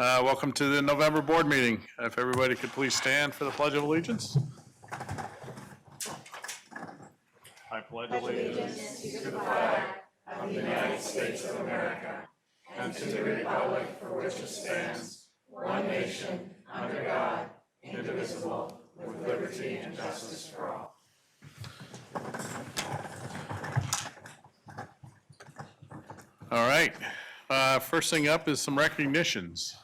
Welcome to the November board meeting. If everybody could please stand for the Pledge of Allegiance. I pledge allegiance to the flag of the United States of America and to the republic for which it stands, one nation, under God, indivisible, with liberty and justice for all. All right. First thing up is some recognitions.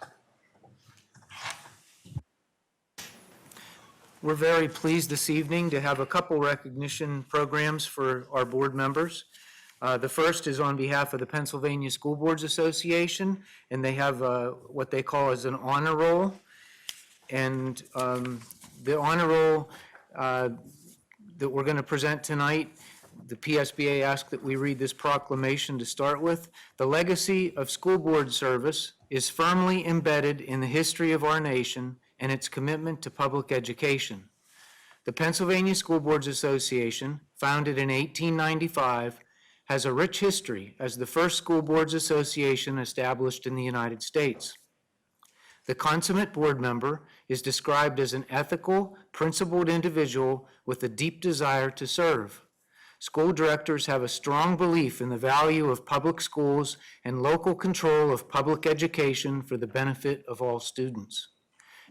We're very pleased this evening to have a couple recognition programs for our board members. The first is on behalf of the Pennsylvania School Boards Association, and they have what they call as an honor roll. And the honor roll that we're going to present tonight, the PSBA asked that we read this proclamation to start with. The legacy of school board service is firmly embedded in the history of our nation and its commitment to public education. The Pennsylvania School Boards Association, founded in 1895, has a rich history as the first school boards association established in the United States. The consummate board member is described as an ethical, principled individual with a deep desire to serve. School directors have a strong belief in the value of public schools and local control of public education for the benefit of all students.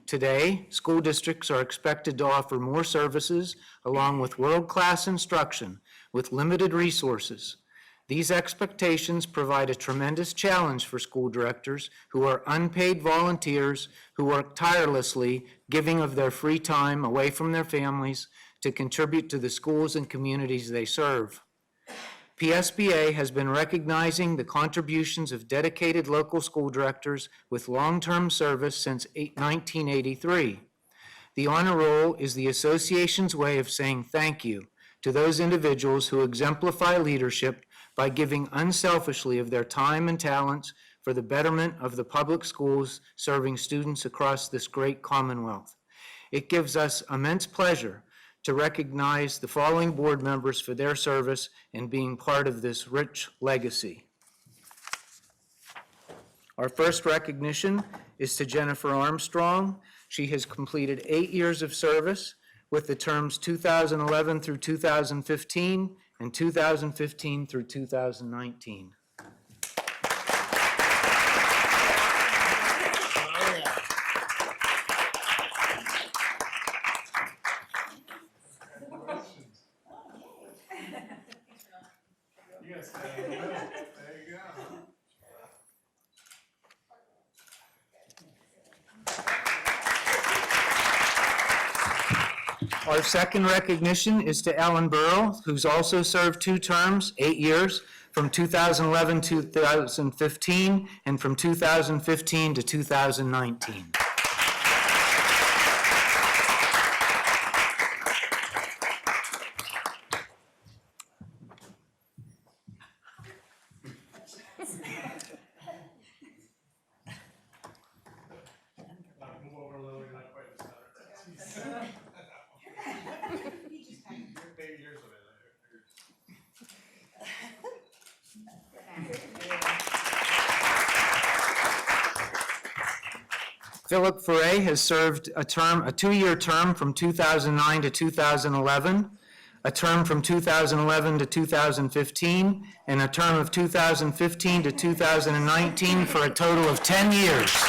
Today, school districts are expected to offer more services along with world-class instruction with limited resources. These expectations provide a tremendous challenge for school directors who are unpaid volunteers who work tirelessly, giving of their free time away from their families to contribute to the schools and communities they serve. PSBA has been recognizing the contributions of dedicated local school directors with long-term service since 1983. The honor roll is the association's way of saying thank you to those individuals who exemplify leadership by giving unselfishly of their time and talents for the betterment of the public schools serving students across this great Commonwealth. It gives us immense pleasure to recognize the following board members for their service and being part of this rich legacy. Our first recognition is to Jennifer Armstrong. She has completed 8 years of service with the terms 2011 through 2015 and 2015 through 2019. Our second recognition is to Ellen Burrell, who's also served 2 terms, 8 years, from 2011 to 2015, and from 2015 to 2019. Philip Foray has served a 2-year term from 2009 to 2011, a term from 2011 to 2015, and a term of 2015 to 2019 for a total of 10 years.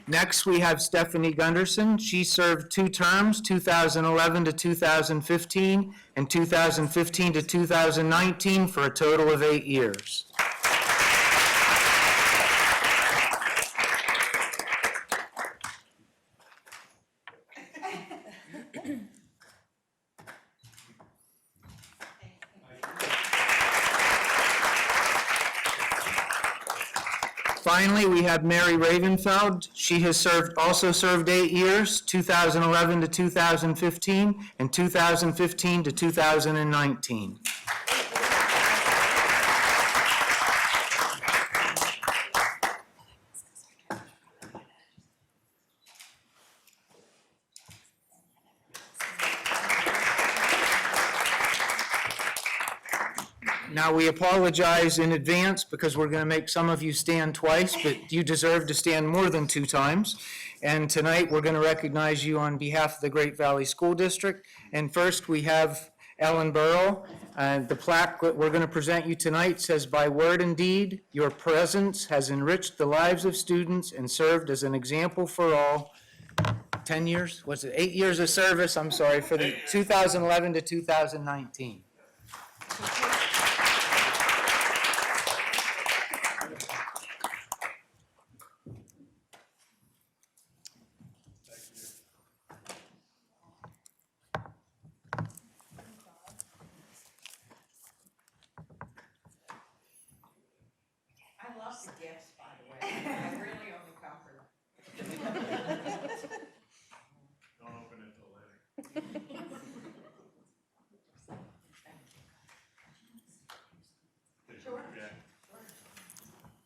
Next, we have Stephanie Gunderson. She served 2 terms, 2011 to 2015, and 2015 to 2019, for a total of 8 years. Finally, we have Mary Ravenfeld. She has also served 8 years, 2011 to 2015, and 2015 to 2019. Now, we apologize in advance because we're going to make some of you stand twice, but you deserve to stand more than 2 times. And tonight, we're going to recognize you on behalf of the Great Valley School District. And first, we have Ellen Burrow. The plaque that we're going to present you tonight says, "By word and deed, your presence has enriched the lives of students and served as an example for all." 10 years? Was it 8 years of service? I'm sorry, for the 2011 to 2019. The gifts, by the way. I really only come for them. Don't open it till later. Sure. Yeah.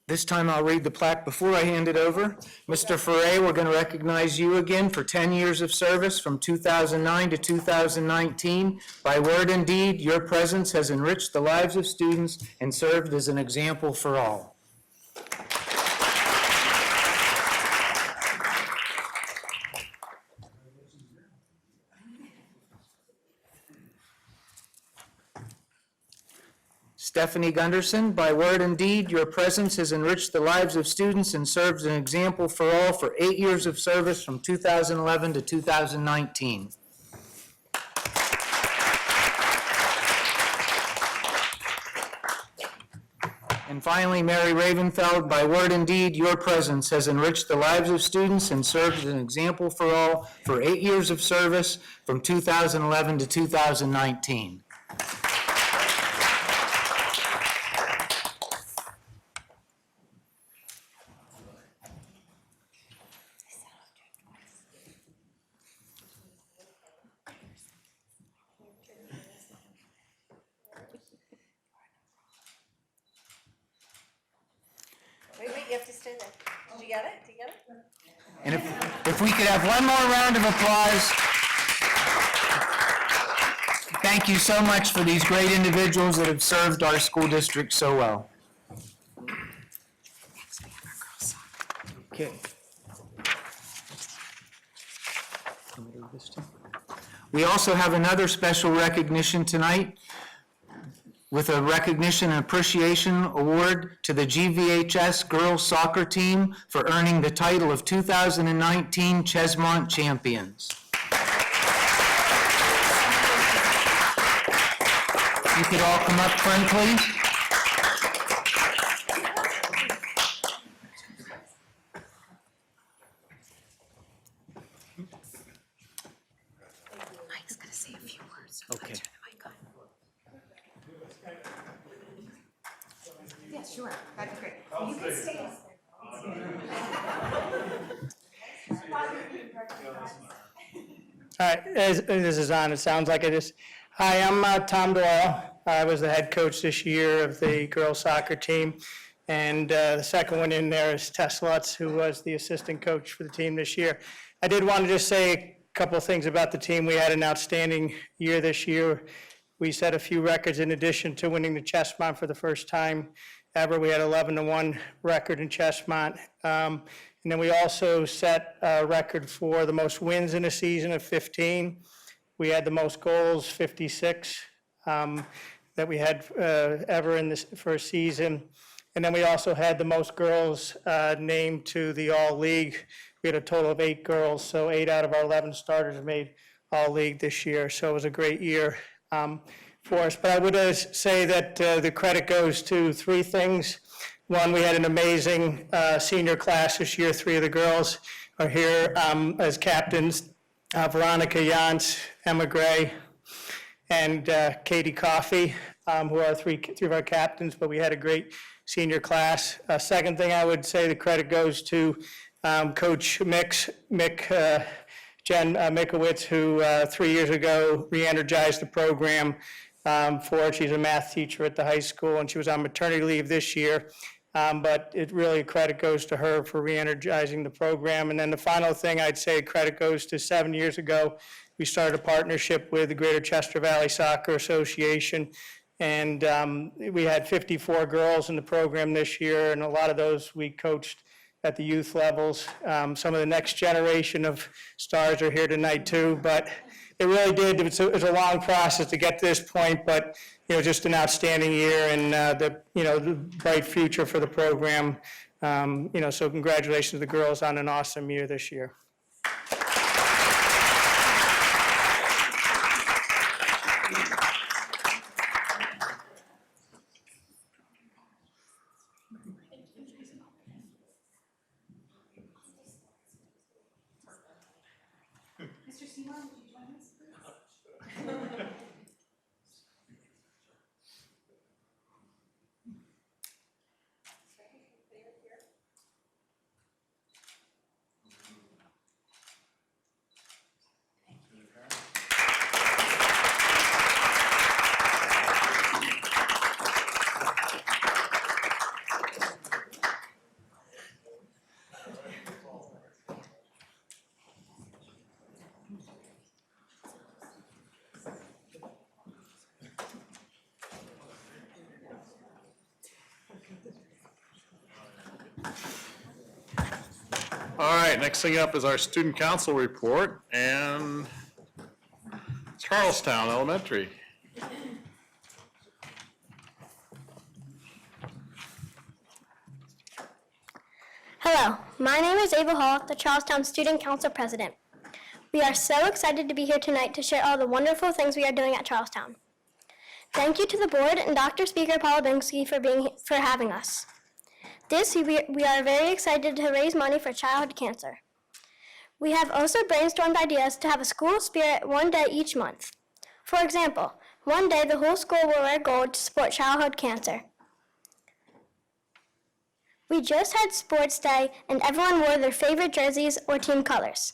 This time I'll read the plaque before I hand it over. Mr. Ferre, we're going to recognize you again for 10 years of service from 2009 to 2019. By word and deed, your presence has enriched the lives of students and served as an example for all. Stephanie Gunderson, by word and deed, your presence has enriched the lives of students and serves as an example for all for 8 years of service from 2011 to 2019. And finally, Mary Ravenfeld, by word and deed, your presence has enriched the lives of students and served as an example for all for 8 years of service from 2011 to 2019. Wait, you have to stay there. Did you get it? Did you get it? And if we could have one more round of applause. Thank you so much for these great individuals that have served our school district so well. Okay. We also have another special recognition tonight with a recognition and appreciation award to the GVHS girls soccer team for earning the title of 2019 Chesmont Champions. You could all come up front, please. Mike's gonna say a few words. So Okay. turn the mic on. Yeah, sure. That'd be great. You can stay. All right, as this is on, it sounds like it is. Hi, I'm Tom Doyle. I was the head coach this year of the girls soccer team. And the second one in there is Tess Lutz, who was the assistant coach for the team this year. I did want to just say a couple of things about the team. We had an outstanding year this year. We set a few records in addition to winning the Chesmont for the first time ever. We had 11-1 record in Chesmont. And then we also set a record for the most wins in a season of 15. We had the most goals, 56, that we had ever in this first season. And then we also had the most girls named to the All-League. We had a total of 8 girls, so 8 out of our 11 starters made All-League this year. So it was a great year for us. But I would say that the credit goes to 3 things. One, we had an amazing senior class this year. 3 of the girls are here as captains. Veronica Jans, Emma Gray, and Katie Coffey, who are 3 of our captains, but we had a great senior class. Second thing I would say the credit goes to Coach Jen Mikowitz, who 3 years ago re-energized the program for her. She's a math teacher at the high school, and she was on maternity leave this year. But it really, credit goes to her for re-energizing the program. And then the final thing I'd say credit goes to 7 years ago, we started a partnership with the Greater Chester Valley Soccer Association. And we had 54 girls in the program this year, and a lot of those we coached at the youth levels. Some of the next generation of stars are here tonight too, but it really did, it was a long process to get to this point, but, just an outstanding year and the bright future for the program. So congratulations to the girls on an awesome year this year. All right, next thing up is our student council report, and Charlestown Elementary. Hello, my name is Ava Hall, the Charlestown Student Council President. We are so excited to be here tonight to share all the wonderful things we are doing at Charlestown. Thank you to the board and Dr. Speaker Paula Binsky for having us. This year, we are very excited to raise money for childhood cancer. We have also brainstormed ideas to have a school spirit one day each month. For example, one day the whole school will wear gold to support childhood cancer. We just had sports day and everyone wore their favorite jerseys or team colors.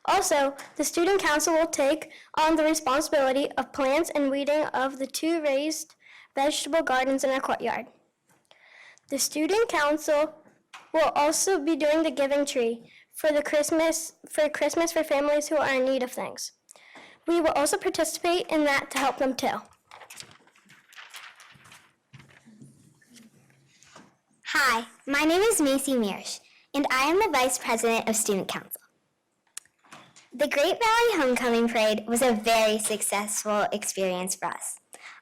Also, the student council will take on the responsibility of plants and weeding of the 2 raised vegetable gardens in our courtyard. The student council will also be doing the giving tree for Christmas for families who are in need of things. We will also participate in that to help them too. Hi, my name is Macy Mearsh, and I am the Vice President of Student Council. The Great Valley Homecoming Parade was a very successful experience for us.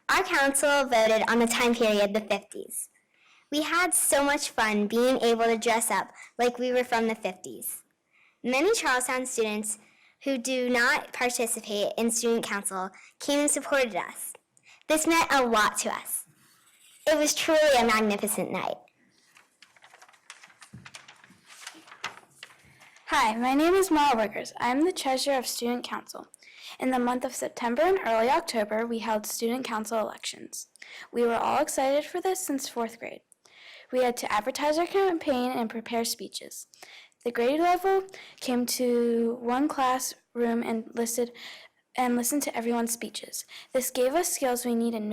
Our council voted on the time period the 50s. We had so much fun being able to dress up like we were from the 50s. Many Charlestown students who do not participate in student council came and supported us. This meant a lot to us. It was truly a magnificent night. Hi, my name is Mara Wiggers. I am the treasurer of Student Council. In the month of September and early October, we held student council elections. We were all excited for this since 4th grade. We had to advertise our campaign and prepare speeches. The grade level came to one classroom and listened to everyone's speeches. This gave us skills we will need in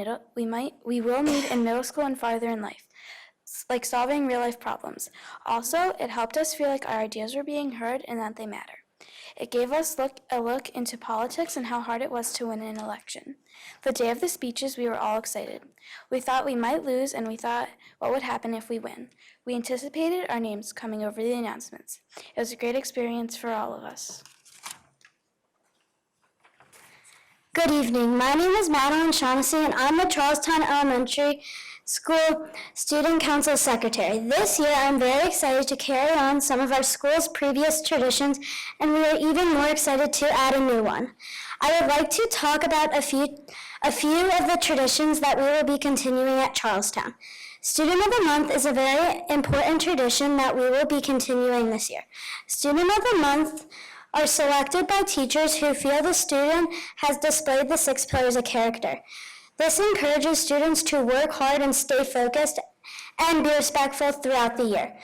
middle school and farther in life, like solving real-life problems. Also, it helped us feel like our ideas were being heard and that they matter. It gave us a look into politics and how hard it was to win an election. The day of the speeches, we were all excited. We thought we might lose, and we thought what would happen if we win. We anticipated our names coming over the announcements. It was a great experience for all of us. Good evening. My name is Madeline Shaughnessy, and I'm the Charlestown Elementary School Student Council Secretary. This year, I'm very excited to carry on some of our school's previous traditions, and we are even more excited to add a new one. I would like to talk about a few of the traditions that we will be continuing at Charlestown. Student of the Month is a very important tradition that we will be continuing this year. Student of the Month are selected by teachers who feel the student has displayed the 6 pillars of character. This encourages students to work hard and stay focused and be respectful throughout the year.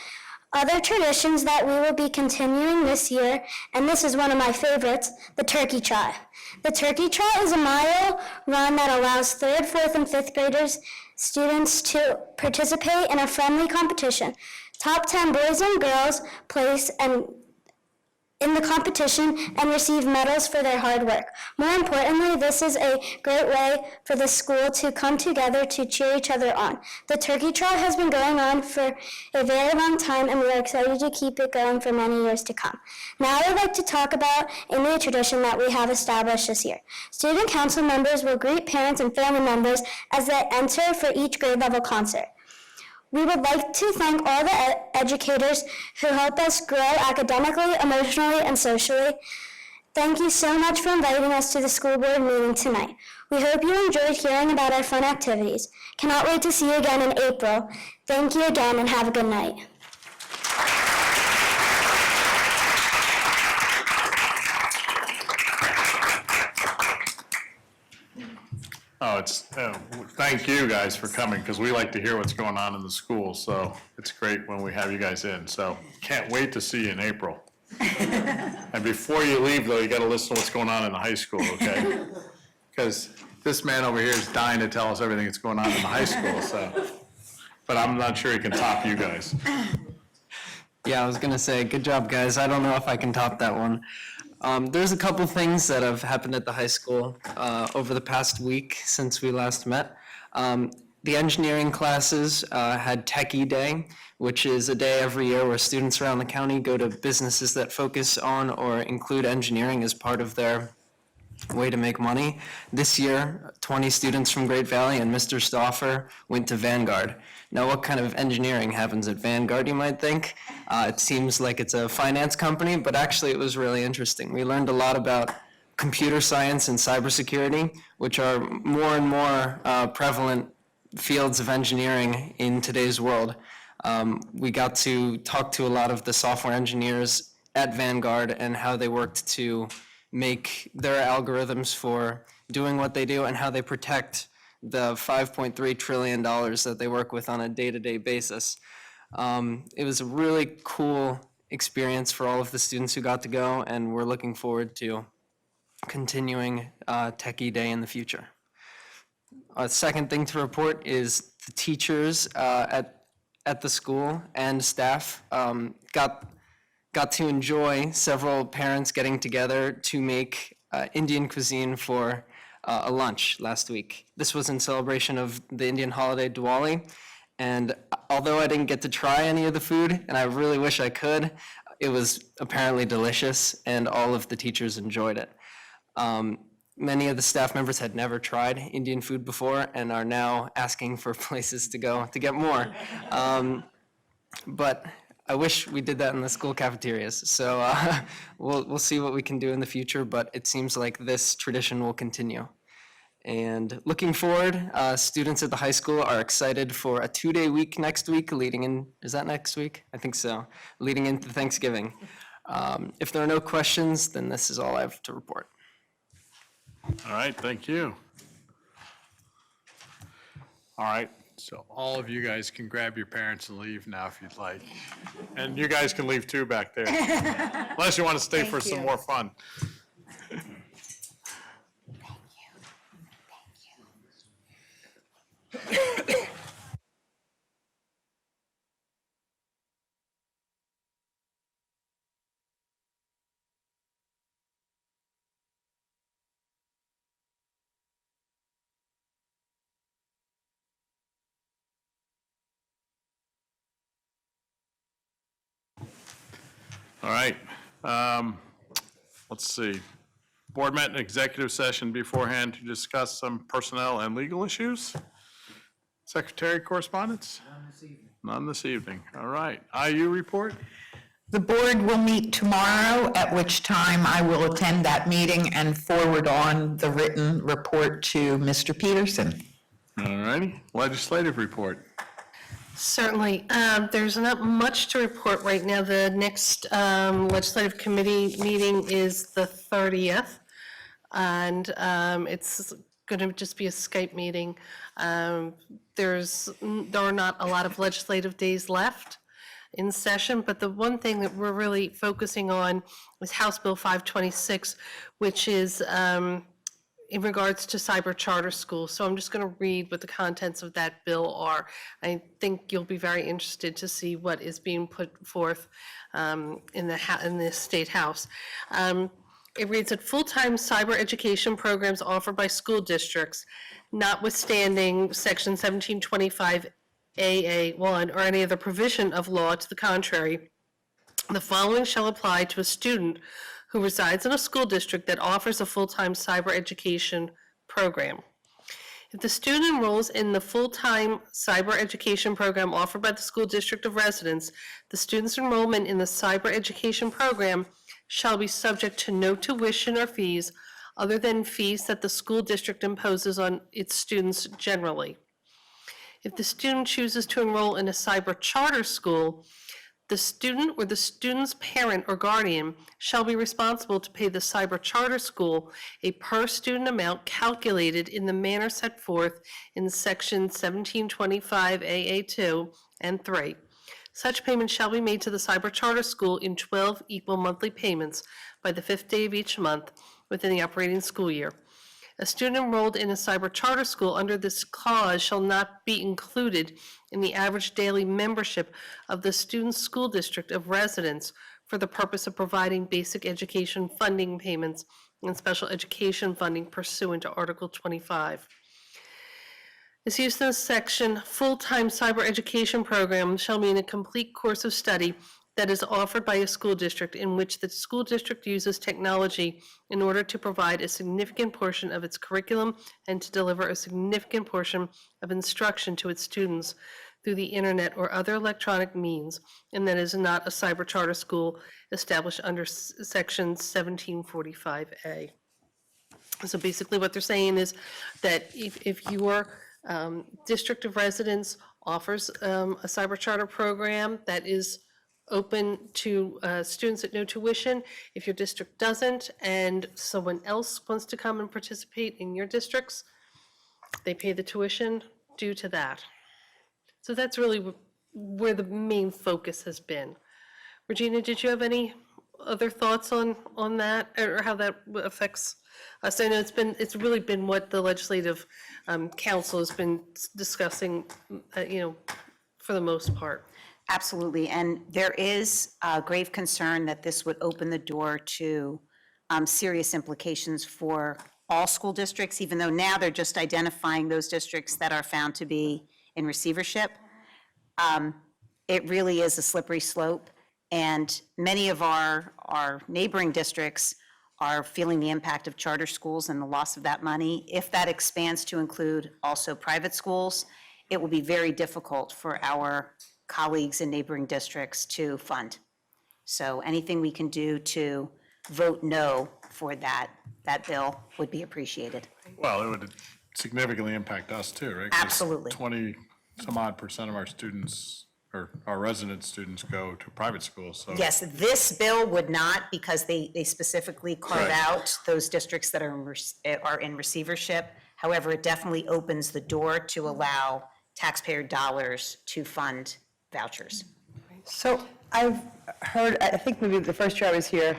Other traditions that we will be continuing this year, and this is one of my favorites, the Turkey Trot. The Turkey Trot is a mile run that allows 3rd, 4th, and 5th graders students to participate in a friendly competition. Top 10 boys and girls place in the competition and receive medals for their hard work. More importantly, this is a great way for the school to come together to cheer each other on. The turkey trot has been going on for a very long time, and we are excited to keep it going for many years to come. Now I would like to talk about a new tradition that we have established this year. Student council members will greet parents and family members as they enter for each grade level concert. We would like to thank all the educators who help us grow academically, emotionally, and socially. Thank you so much for inviting us to the school board meeting tonight. We hope you enjoyed hearing about our fun activities. Cannot wait to see you again in April. Thank you again and have a good night. Thank you guys for coming, because we like to hear what's going on in the school, so it's great when we have you guys in. So can't wait to see you in April. And before you leave, though, you got to listen to what's going on in the high school, okay? Because this man over here is dying to tell us everything that's going on in the high school, so. But I'm not sure he can top you guys. Yeah, I was gonna say, good job, guys. I don't know if I can top that one. There's a couple things that have happened at the high school over the past week since we last met. The engineering classes had Techie Day, which is a day every year where students around the county go to businesses that focus on or include engineering as part of their way to make money. This year, 20 students from Great Valley and Mr. Stauffer went to Vanguard. Now, what kind of engineering happens at Vanguard, you might think? It seems like it's a finance company, but actually it was really interesting. We learned a lot about computer science and cybersecurity, which are more and more prevalent fields of engineering in today's world. We got to talk to a lot of the software engineers at Vanguard and how they worked to make their algorithms for doing what they do and how they protect the $5.3 trillion that they work with on a day-to-day basis. It was a really cool experience for all of the students who got to go, and we're looking forward to continuing Techie Day in the future. Second thing to report is the teachers at the school and staff got to enjoy several parents getting together to make Indian cuisine for a lunch last week. This was in celebration of the Indian holiday Diwali, and although I didn't get to try any of the food, and I really wish I could, it was apparently delicious, and all of the teachers enjoyed it. Many of the staff members had never tried Indian food before and are now asking for places to go to get more. But I wish we did that in the school cafeterias. So we'll see what we can do in the future, but it seems like this tradition will continue. And looking forward, students at the high school are excited for a 2-day week next week leading in, is that next week? I think so, leading into Thanksgiving. If there are no questions, then this is all I have to report. All right, thank you. All right, so all of you guys can grab your parents and leave now if you'd like. And you guys can leave too back there, unless you want to stay for some more fun. All right, let's see. Board met in executive session beforehand to discuss some personnel and legal issues. Secretary correspondence? None this evening. None this evening. All right. IU report? The board will meet tomorrow, at which time I will attend that meeting and forward on the written report to Mr. Peterson. All righty. Legislative report. Certainly. There's not much to report right now. The next legislative committee meeting is the 30th, and it's going to just be a Skype meeting. There are not a lot of legislative days left in session, but the one thing that we're really focusing on is House Bill 526, which is in regards to cyber charter schools. So I'm just going to read what the contents of that bill are. I think you'll be very interested to see what is being put forth in the State House. It reads that full-time cyber education programs offered by school districts, notwithstanding Section 1725 AA1 or any other provision of law to the contrary, the following shall apply to a student who resides in a school district that offers a full-time cyber education program. If the student enrolls in the full-time cyber education program offered by the school district of residence, the student's enrollment in the cyber education program shall be subject to no tuition or fees other than fees that the school district imposes on its students generally. If the student chooses to enroll in a cyber charter school, the student or the student's parent or guardian shall be responsible to pay the cyber charter school a per-student amount calculated in the manner set forth in Section 1725 AA2 and 3. Such payment shall be made to the cyber charter school in 12 equal monthly payments by the 5th day of each month within the operating school year. A student enrolled in a cyber charter school under this clause shall not be included in the average daily membership of the student's school district of residence for the purpose of providing basic education funding payments and special education funding pursuant to Article 25. As used in this section, full-time cyber education program shall mean a complete course of study that is offered by a school district in which the school district uses technology in order to provide a significant portion of its curriculum and to deliver a significant portion of instruction to its students through the internet or other electronic means, and that is not a cyber charter school established under Section 1745A. So basically what they're saying is that if your district of residence offers a cyber charter program that is open to students at no tuition, if your district doesn't and someone else wants to come and participate in your districts, they pay the tuition due to that. So that's really where the main focus has been. Regina, did you have any other thoughts on that or how that affects us? I know it's really been what the legislative council has been discussing, for the most part. Absolutely, and there is a grave concern that this would open the door to serious implications for all school districts, even though now they're just identifying those districts that are found to be in receivership. It really is a slippery slope, and many of our neighboring districts are feeling the impact of charter schools and the loss of that money. If that expands to include also private schools, it will be very difficult for our colleagues in neighboring districts to fund. So anything we can do to vote no for that bill would be appreciated. Well, it would significantly impact us too, right? 'Cause Absolutely. 20-some-odd% of our students, or our resident students, go to private schools, so. Yes, this bill would not, because they specifically carve Right. out those districts that are in receivership. However, it definitely opens the door to allow taxpayer dollars to fund vouchers. So I've heard, I think maybe the first year I was here,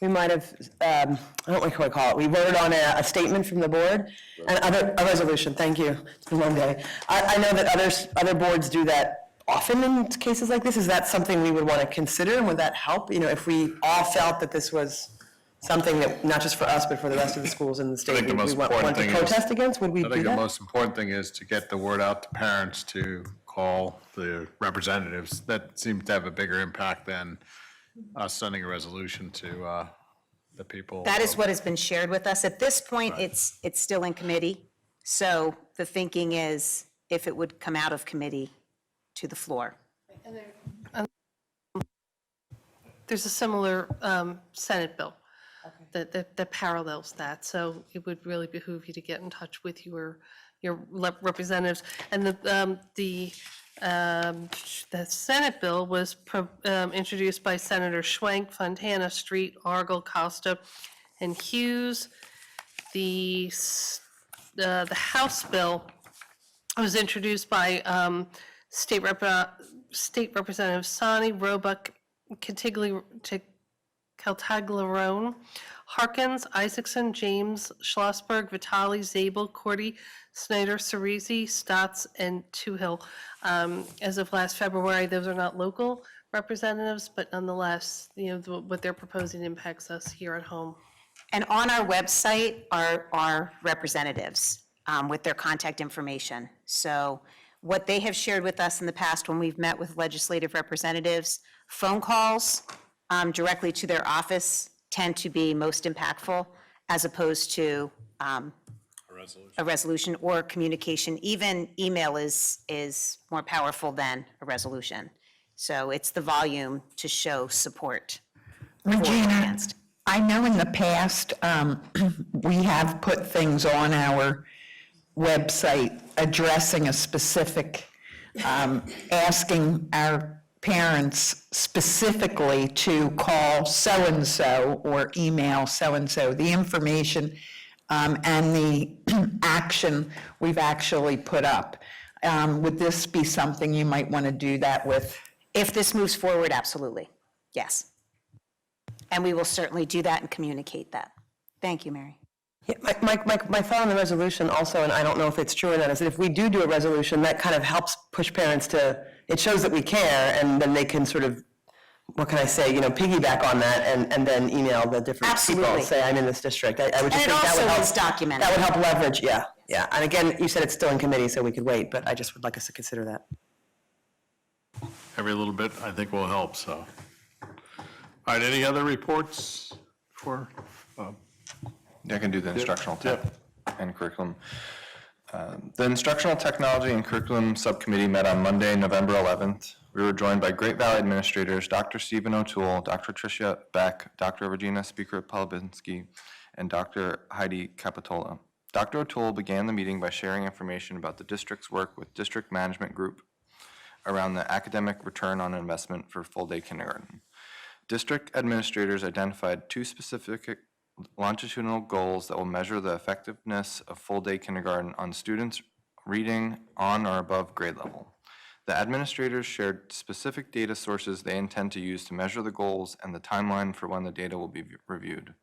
we might have, I don't know what I call it, we voted on a statement from the board, and a resolution, thank you, it's been a long day. I know that other boards do that often in cases like this. Is that something we would want to consider, and would that help? If we all felt that this was something that, not just for us, but for the rest of the schools in the state, think the we most want important to thing is- protest against, would we I do think the that? most important thing is to get the word out to parents to call the representatives. That seems to have a bigger impact than us sending a resolution to the people. That is what has been shared with us. At this point, it's still in committee. So the thinking is if it would come out of committee to the floor. There's a similar Senate bill that parallels that, so it would really behoove you to get in touch with your representatives. And the Senate bill was introduced by Senator Schwank, Fontana, Street, Argyle, Costa, and Hughes. The House bill was introduced by State Representative Sani, Roebuck, Caltaglarone, Harkins, Isaacson, James, Schlossberg, Vitale, Zabel, Cordy, Snyder, Cerisi, Stotts, and Toohill. As of last February, those are not local representatives, but nonetheless, what they're proposing impacts us here at home. And on our website are representatives with their contact information. So what they have shared with us in the past when we've met with legislative representatives, phone calls directly to their office tend to be most impactful as opposed to a resolution or communication. Even email is more powerful than a resolution. So it's the volume to show support. Regina, I know in the past, we have put things on our website addressing a specific, asking our parents specifically to call so-and-so or email so-and-so. The information and the action we've actually put up. Would this be something you might want to do that with? If this moves forward, absolutely, yes. And we will certainly do that and communicate that. Thank you, Mary. Yeah, my thought on the resolution also, and I don't know if it's true or not, is that if we do a resolution, that kind of helps push parents to, it shows that we care, and then they can sort of, what can I say, piggyback on that and then email the different people, Absolutely. say, I'm in this district. I would just And it think that would also help. is documented. That would help leverage, yeah. And again, you said it's still in committee, so we could wait, but I just would like us to consider that. Every little bit, I think, will help, so. All right, any other reports for? Yeah, I can do the instructional tech Yep. and curriculum. The Instructional Technology and Curriculum Subcommittee met on Monday, November 11th. We were joined by Great Valley administrators, Dr. Stephen O'Toole, Dr. Tricia Beck, Dr. Regina Speaker-Polubinski, and Dr. Heidi Capitola. Dr. O'Toole began the meeting by sharing information about the district's work with District Management Group around the academic return on investment for full-day kindergarten. District administrators identified two specific longitudinal goals that will measure the effectiveness of full-day kindergarten on students reading on or above grade level. The administrators shared specific data sources they intend to use to measure the goals and the timeline for when the data will be reviewed.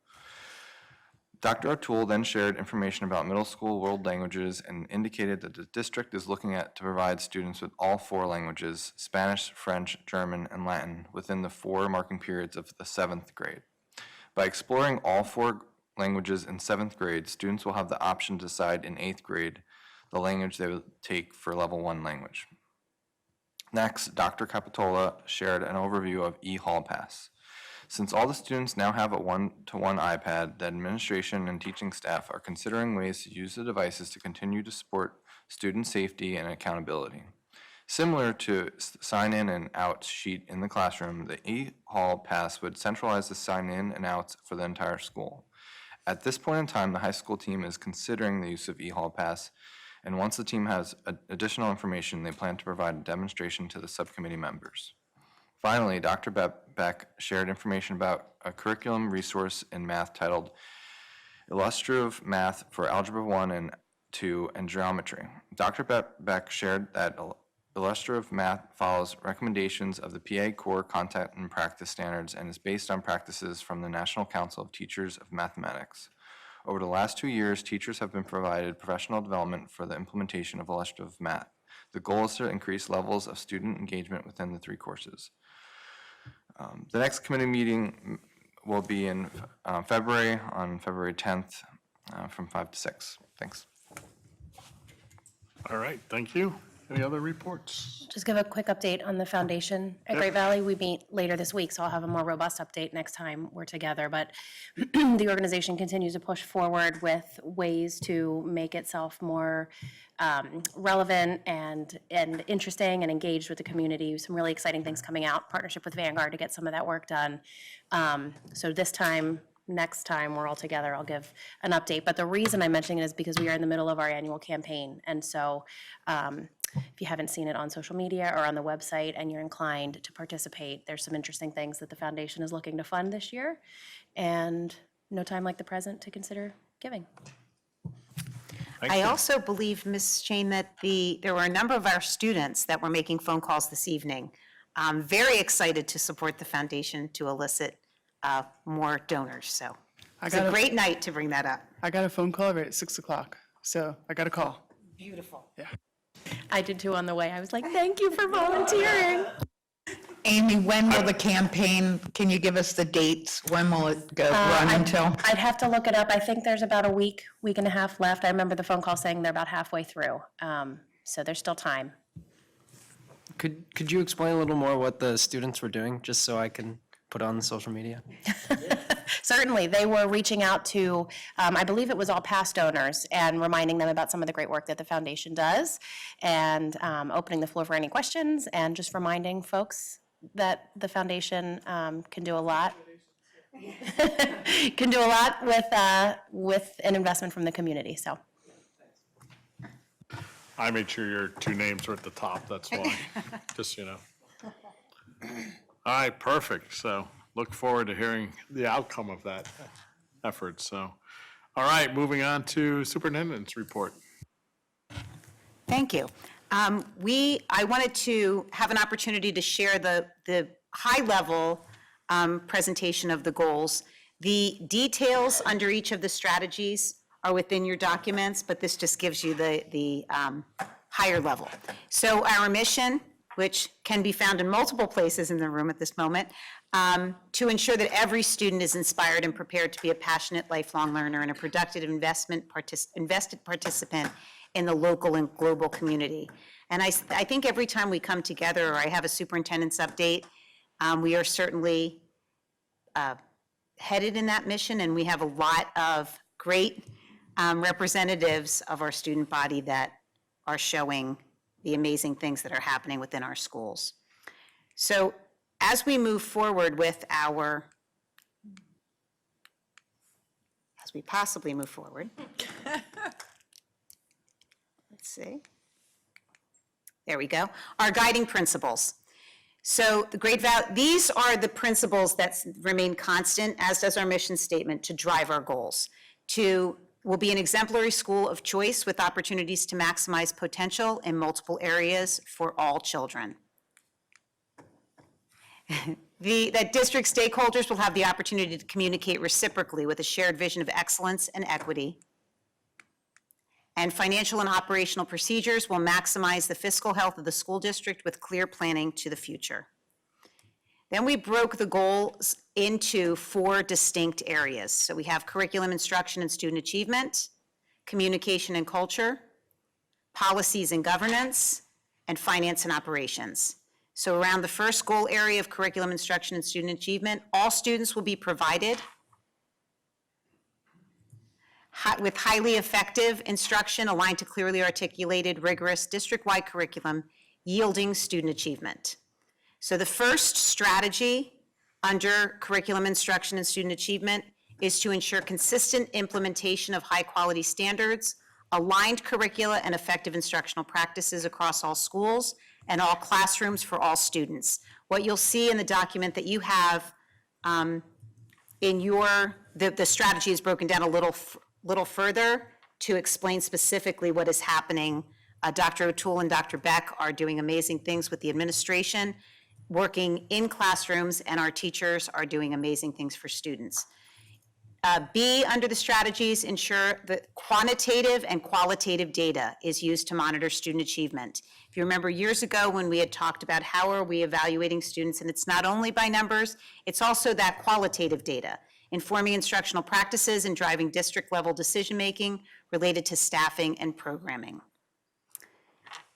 Dr. O'Toole then shared information about middle school world languages and indicated that the district is looking at to provide students with all four languages, Spanish, French, German, and Latin, within the 4 marking periods of the 7th grade. By exploring all 4 languages in 7th grade, students will have the option to decide in 8th grade the language they will take for level 1 language. Next, Dr. Capitola shared an overview of eHall Pass. Since all the students now have a 1-to-1 iPad, the administration and teaching staff are considering ways to use the devices to continue to support student safety and accountability. Similar to sign-in and out sheet in the classroom, the eHall Pass would centralize the sign-in and outs for the entire school. At this point in time, the high school team is considering the use of eHall Pass, and once the team has additional information, they plan to provide a demonstration to the subcommittee members. Finally, Dr. Beck shared information about a curriculum resource in math titled Illustrative Math for Algebra 1 and 2 and Geometry. Dr. Beck shared that Illustrative Math follows recommendations of the PA Core Content and Practice Standards and is based on practices from the National Council of Teachers of Mathematics. Over the last 2 years, teachers have been provided professional development for the implementation of illustrative math. The goal is to increase levels of student engagement within the 3 courses. The next committee meeting will be in February, on February 10th, from 5 to 6. Thanks. All right, thank you. Any other reports? Just give a quick update on the foundation at Great Valley. We meet later this week, so I'll have a more robust update next time we're together. But the organization continues to push forward with ways to make itself more relevant and interesting and engaged with the community. Some really exciting things coming out, partnership with Vanguard to get some of that work done. So this time, next time we're all together, I'll give an update. But the reason I'm mentioning it is because we are in the middle of our annual campaign. And so if you haven't seen it on social media or on the website and you're inclined to participate, there's some interesting things that the foundation is looking to fund this year. And no time like the present to consider giving. I also believe, Ms. Shane, that there were a number of our students that were making phone calls this evening. I'm very excited to support the foundation to elicit more donors, so It's a great night to bring that up. I got a phone call right at 6 o'clock, so I got a call. Beautiful. I did too on the way. I was like, thank you for volunteering. Amy, when will the campaign, can you give us the dates? When will it go, run until? I'd have to look it up. I think there's about a week and a half left. I remember the phone call saying they're about halfway through. So there's still time. Could you explain a little more what the students were doing, just so I can put on the social media? Certainly, they were reaching out to, I believe it was all past donors, and reminding them about some of the great work that the foundation does, and opening the floor for any questions, and just reminding folks that the foundation can do a lot. Can do a lot with an investment from the community, so. I made sure your two names were at the top, that's why, just, you know. All right, perfect. So look forward to hearing the outcome of that effort, so. All right, moving on to superintendent's report. Thank you. I wanted to have an opportunity to share the high-level presentation of the goals. The details under each of the strategies are within your documents, but this just gives you the higher level. So our mission, which can be found in multiple places in the room at this moment, to ensure that every student is inspired and prepared to be a passionate lifelong learner and a productive invested participant in the local and global community. And I think every time we come together, or I have a superintendent's update, we are certainly headed in that mission, and we have a lot of great representatives of our student body that are showing the amazing things that are happening within our schools. So as we move forward with as we possibly move forward, let's see. There we go. Our guiding principles. So these are the principles that remain constant, as does our mission statement, to drive our goals. Will be an exemplary school of choice with opportunities to maximize potential in multiple areas for all children. That district stakeholders will have the opportunity to communicate reciprocally with a shared vision of excellence and equity. And financial and operational procedures will maximize the fiscal health of the school district with clear planning to the future. Then we broke the goals into 4 distinct areas. So we have curriculum instruction and student achievement, communication and culture, policies and governance, and finance and operations. So around the first goal area of curriculum instruction and student achievement, all students will be provided with highly effective instruction aligned to clearly articulated, rigorous, district-wide curriculum yielding student achievement. So the first strategy under curriculum instruction and student achievement is to ensure consistent implementation of high-quality standards, aligned curricula, and effective instructional practices across all schools and all classrooms for all students. What you'll see in the document that you have the strategy is broken down a little further to explain specifically what is happening. Dr. O'Toole and Dr. Beck are doing amazing things with the administration, working in classrooms, and our teachers are doing amazing things for students. B, under the strategies, ensure that quantitative and qualitative data is used to monitor student achievement. If you remember years ago when we had talked about how are we evaluating students, and it's not only by numbers, it's also that qualitative data, informing instructional practices and driving district-level decision-making related to staffing and programming.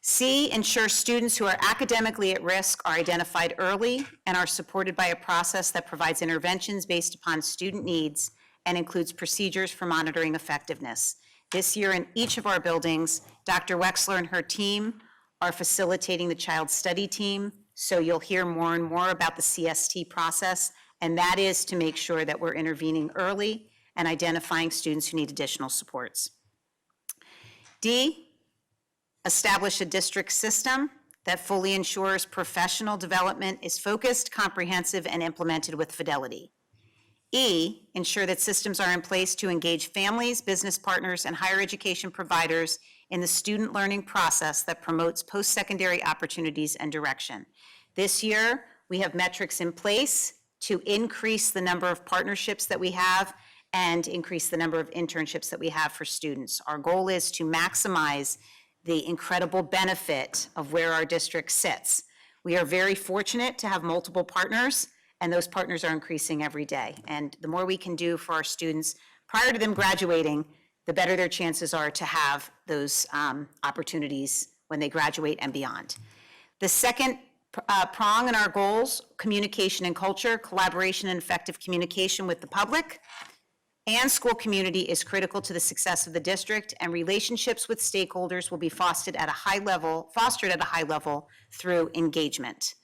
C, ensure students who are academically at risk are identified early and are supported by a process that provides interventions based upon student needs and includes procedures for monitoring effectiveness. This year in each of our buildings, Dr. Wexler and her team are facilitating the child study team, so you'll hear more and more about the CST process, and that is to make sure that we're intervening early and identifying students who need additional supports. D, establish a district system that fully ensures professional development is focused, comprehensive, and implemented with fidelity. E, ensure that systems are in place to engage families, business partners, and higher education providers in the student learning process that promotes post-secondary opportunities and direction. This year, we have metrics in place to increase the number of partnerships that we have and increase the number of internships that we have for students. Our goal is to maximize the incredible benefit of where our district sits. We are very fortunate to have multiple partners, and those partners are increasing every day. And the more we can do for our students prior to them graduating, the better their chances are to have those opportunities when they graduate and beyond. The second prong in our goals, communication and culture, collaboration and effective communication with the public and school community is critical to the success of the district, and relationships with stakeholders will be fostered at a high level through engagement.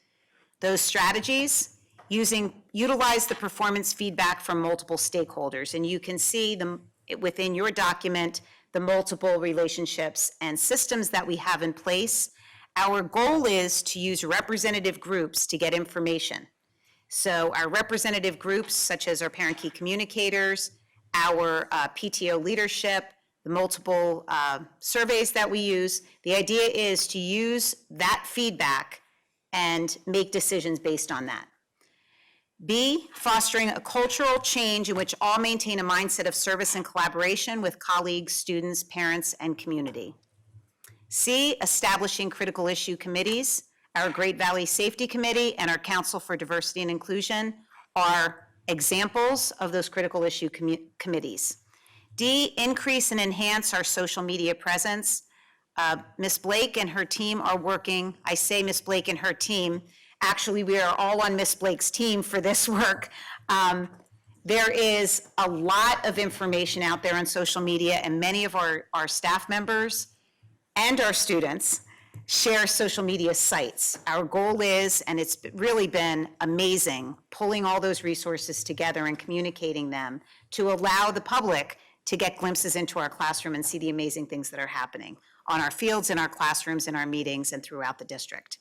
Those strategies utilize the performance feedback from multiple stakeholders, and you can see them within your document, the multiple relationships and systems that we have in place. Our goal is to use representative groups to get information. So our representative groups, such as our parent key communicators, our PTO leadership, the multiple surveys that we use, the idea is to use that feedback and make decisions based on that. B, fostering a cultural change in which all maintain a mindset of service and collaboration with colleagues, students, parents, and community. C, establishing critical issue committees. Our Great Valley Safety Committee and our Council for Diversity and Inclusion are examples of those critical issue committees. D, increase and enhance our social media presence. Ms. Blake and her team are working. I say Ms. Blake and her team. Actually, we are all on Ms. Blake's team for this work. There is a lot of information out there on social media, and many of our staff members and our students share social media sites. Our goal is, and it's really been amazing, pulling all those resources together and communicating them to allow the public to get glimpses into our classroom and see the amazing things that are happening on our fields, in our classrooms, in our meetings, and throughout the district.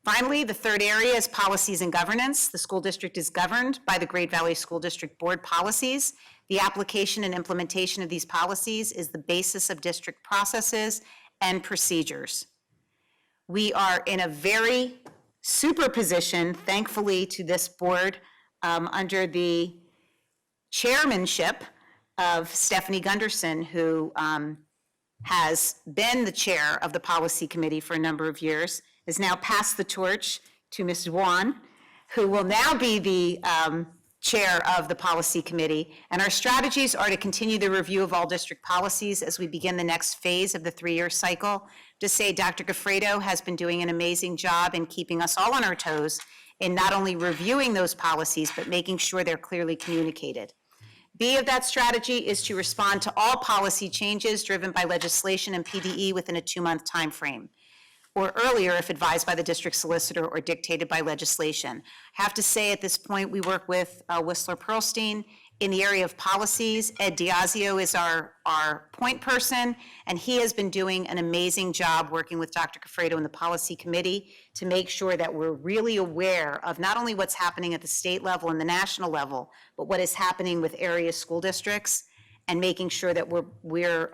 Finally, the third area is policies and governance. The school district is governed by the Great Valley School District Board policies. The application and implementation of these policies is the basis of district processes and procedures. We are in a very super position, thankfully, to this board under the chairmanship of Stephanie Gunderson, who has been the chair of the policy committee for a number of years, has now passed the torch to Ms. Juan, who will now be the chair of the policy committee. And our strategies are to continue the review of all district policies as we begin the next phase of the 3-year cycle. To say Dr. Gaffredo has been doing an amazing job in keeping us all on our toes in not only reviewing those policies, but making sure they're clearly communicated. B of that strategy is to respond to all policy changes driven by legislation and PDE within a 2-month time frame, or earlier if advised by the district solicitor or dictated by legislation. I have to say at this point, we work with Whistler Pearlstein in the area of policies. Ed Diazio is our point person, and he has been doing an amazing job working with Dr. Gaffredo and the policy committee to make sure that we're really aware of not only what's happening at the state level and the national level, but what is happening with area school districts, and making sure that we're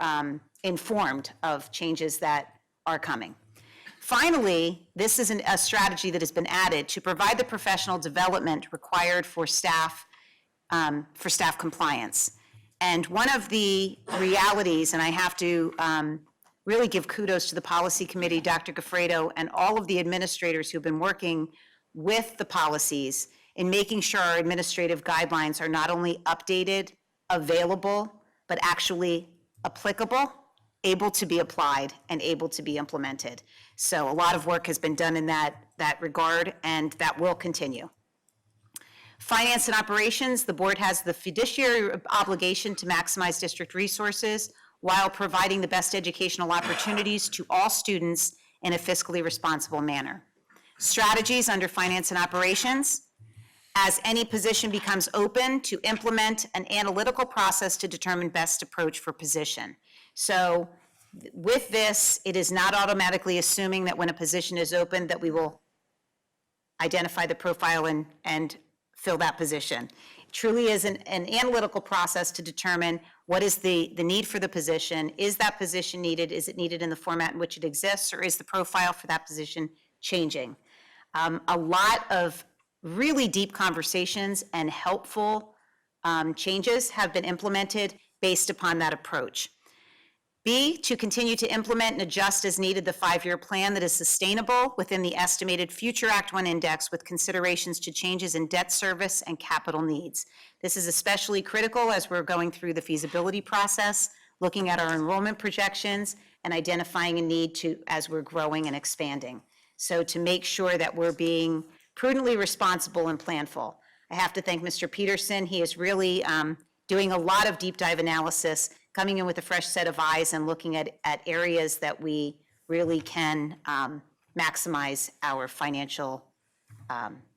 informed of changes that are coming. Finally, this is a strategy that has been added to provide the professional development required for staff compliance. And one of the realities, and I have to really give kudos to the policy committee, Dr. Gaffredo, and all of the administrators who've been working with the policies in making sure our administrative guidelines are not only updated, available, but actually applicable, able to be applied, and able to be implemented. So a lot of work has been done in that regard, and that will continue. Finance and operations, the board has the fiduciary obligation to maximize district resources while providing the best educational opportunities to all students in a fiscally responsible manner. Strategies under finance and operations, as any position becomes open, to implement an analytical process to determine best approach for position. So with this, it is not automatically assuming that when a position is open that we will identify the profile and fill that position. It truly is an analytical process to determine what is the need for the position. Is that position needed? Is it needed in the format in which it exists, or is the profile for that position changing? A lot of really deep conversations and helpful changes have been implemented based upon that approach. B, to continue to implement and adjust as needed the 5-year plan that is sustainable within the estimated future Act 1 index with considerations to changes in debt service and capital needs. This is especially critical as we're going through the feasibility process, looking at our enrollment projections and identifying a need to, as we're growing and expanding. So to make sure that we're being prudently responsible and planful. I have to thank Mr. Peterson. He is really doing a lot of deep dive analysis, coming in with a fresh set of eyes and looking at areas that we really can maximize our financial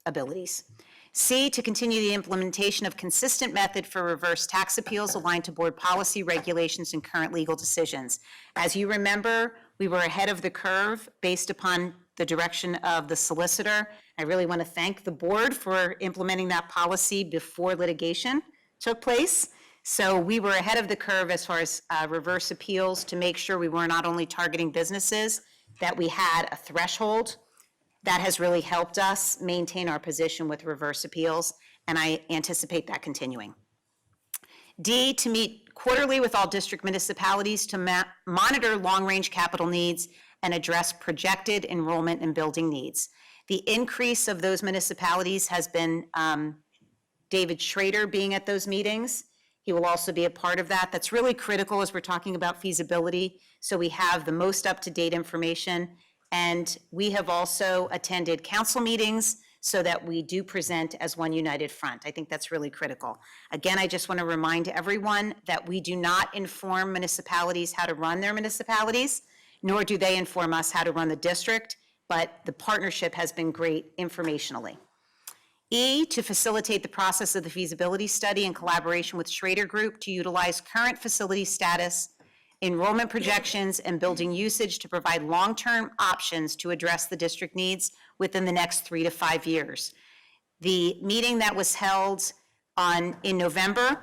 abilities. C, to continue the implementation of consistent method for reverse tax appeals aligned to board policy, regulations, and current legal decisions. As you remember, we were ahead of the curve based upon the direction of the solicitor. I really want to thank the board for implementing that policy before litigation took place. So we were ahead of the curve as far as reverse appeals to make sure we were not only targeting businesses, that we had a threshold. That has really helped us maintain our position with reverse appeals, and I anticipate that continuing. D, to meet quarterly with all district municipalities to monitor long-range capital needs and address projected enrollment and building needs. The increase of those municipalities has been David Schrader being at those meetings. He will also be a part of that. That's really critical as we're talking about feasibility, so we have the most up-to-date information. And we have also attended council meetings so that we do present as one united front. I think that's really critical. Again, I just want to remind everyone that we do not inform municipalities how to run their municipalities, nor do they inform us how to run the district, but the partnership has been great informationally. E, to facilitate the process of the feasibility study in collaboration with Schrader Group to utilize current facility status, enrollment projections, and building usage to provide long-term options to address the district needs within the next 3 to 5 years. The meeting that was held in November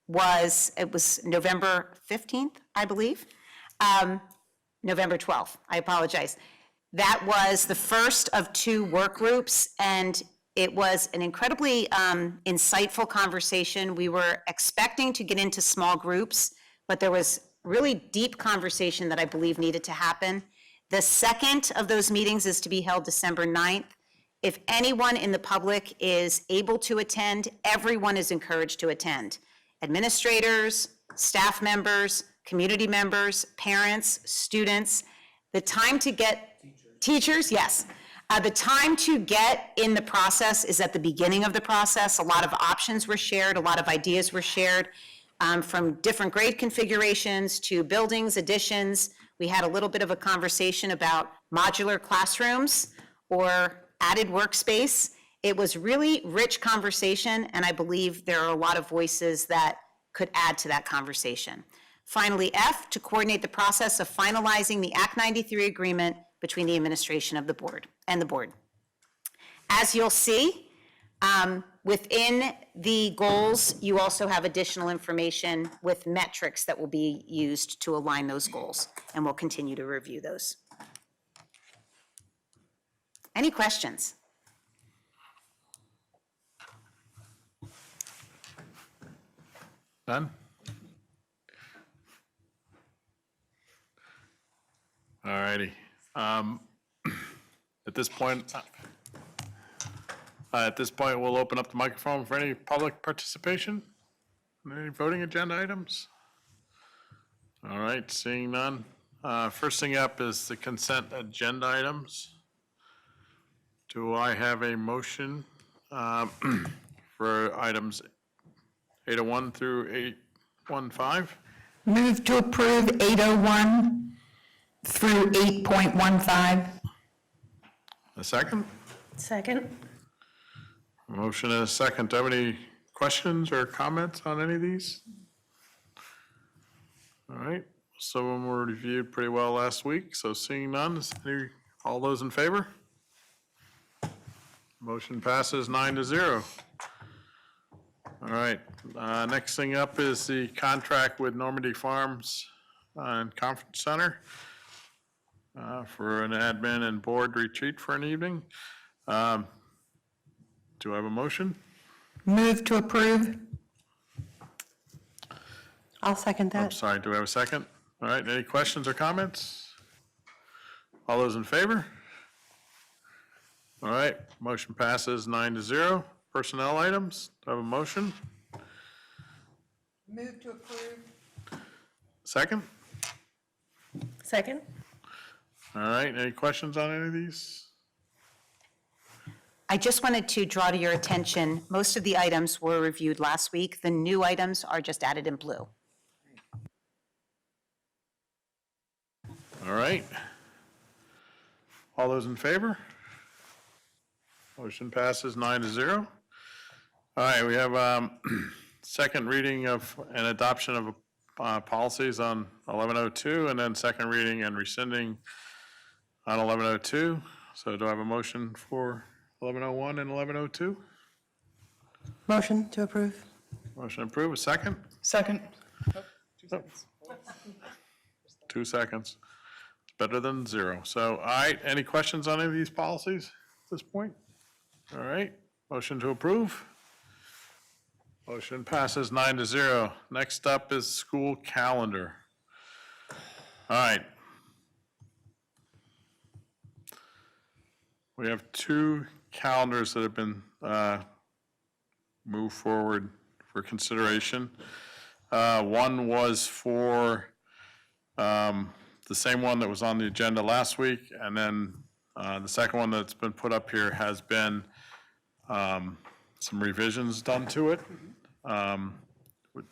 was November 15th, I believe. November 12th, I apologize. That was the first of 2 work groups, and it was an incredibly insightful conversation. We were expecting to get into small groups, but there was really deep conversation that I believe needed to happen. The second of those meetings is to be held December 9th. If anyone in the public is able to attend, everyone is encouraged to attend. Administrators, staff members, community members, parents, students. The time to get, teachers, yes. The time to get in the process is at the beginning of the process. A lot of options were shared, a lot of ideas were shared. From different grade configurations to buildings, additions. We had a little bit of a conversation about modular classrooms or added workspace. It was really rich conversation, and I believe there are a lot of voices that could add to that conversation. Finally, F, to coordinate the process of finalizing the Act 93 agreement between the administration of the board and the board. As you'll see, within the goals, you also have additional information with metrics that will be used to align those goals, and we'll continue to review those. Any questions? None? All righty. At this point, we'll open up the microphone for any public participation. Any voting agenda items? All right, seeing none. First thing up is the consent agenda items. Do I have a motion for items 801 through 815? Move to approve 801 through 8.15. A second? Second. Motion and a second. Do you have any questions or comments on any of these? All right, some of them were reviewed pretty well last week, so seeing none, all those in favor? Motion passes 9-0. All right, next thing up is the contract with Normandy Farms and Conference Center for an admin and board retreat for an evening. Do I have a motion? Move to approve. I'll second I'm that. sorry, do we have a second? All right, any questions or comments? All those in favor? All right, motion passes 9-0. Personnel items, do I have a motion? Move to approve. Second? Second? All right, any questions on any of these? I just wanted to draw to your attention, most of the items were reviewed last week. The new items are just added in blue. All right. All those in favor? Motion passes 9-0. All right, we have second reading of and adoption of policies on 1102, and then second reading and rescinding on 1102. So do I have a motion for 1101 and 1102? Motion to approve. Motion approved, a second? Second. 2 seconds. It's better than 0. So, all right, any questions on any of these policies at this point? All right, motion to approve. Motion passes 9-0. Next up is school calendar. All right. We have 2 calendars that have been moved forward for consideration. One was for the same one that was on the agenda last week, and then the second one that's been put up here has been some revisions done to it.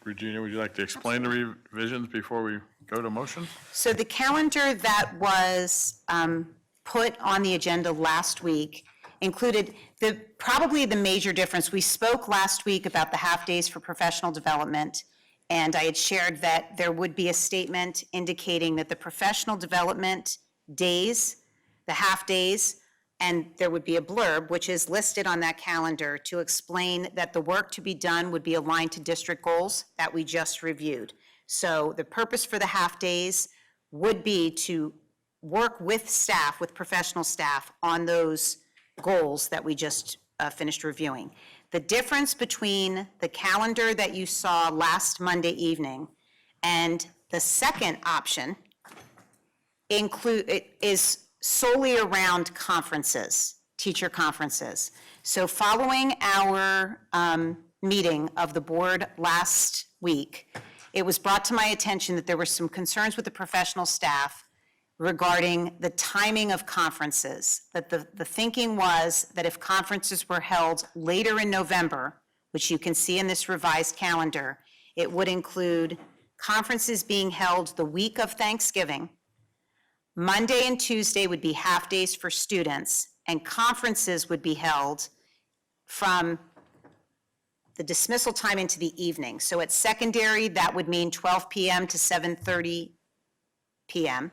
Regina, would you like to explain the revisions before we go to motion? So the calendar that was put on the agenda last week included probably the major difference. We spoke last week about the half-days for professional development, and I had shared that there would be a statement indicating that the professional development days, the half-days, and there would be a blurb, which is listed on that calendar to explain that the work to be done would be aligned to district goals that we just reviewed. So the purpose for the half-days would be to work with staff, with professional staff, on those goals that we just finished reviewing. The difference between the calendar that you saw last Monday evening and the second option is solely around conferences, teacher conferences. So following our meeting of the board last week, it was brought to my attention that there were some concerns with the professional staff regarding the timing of conferences, that the thinking was that if conferences were held later in November, which you can see in this revised calendar, it would include conferences being held the week of Thanksgiving. Monday and Tuesday would be half-days for students, and conferences would be held from the dismissal time into the evening. So at secondary, that would mean 12 p.m. to 7:30 p.m.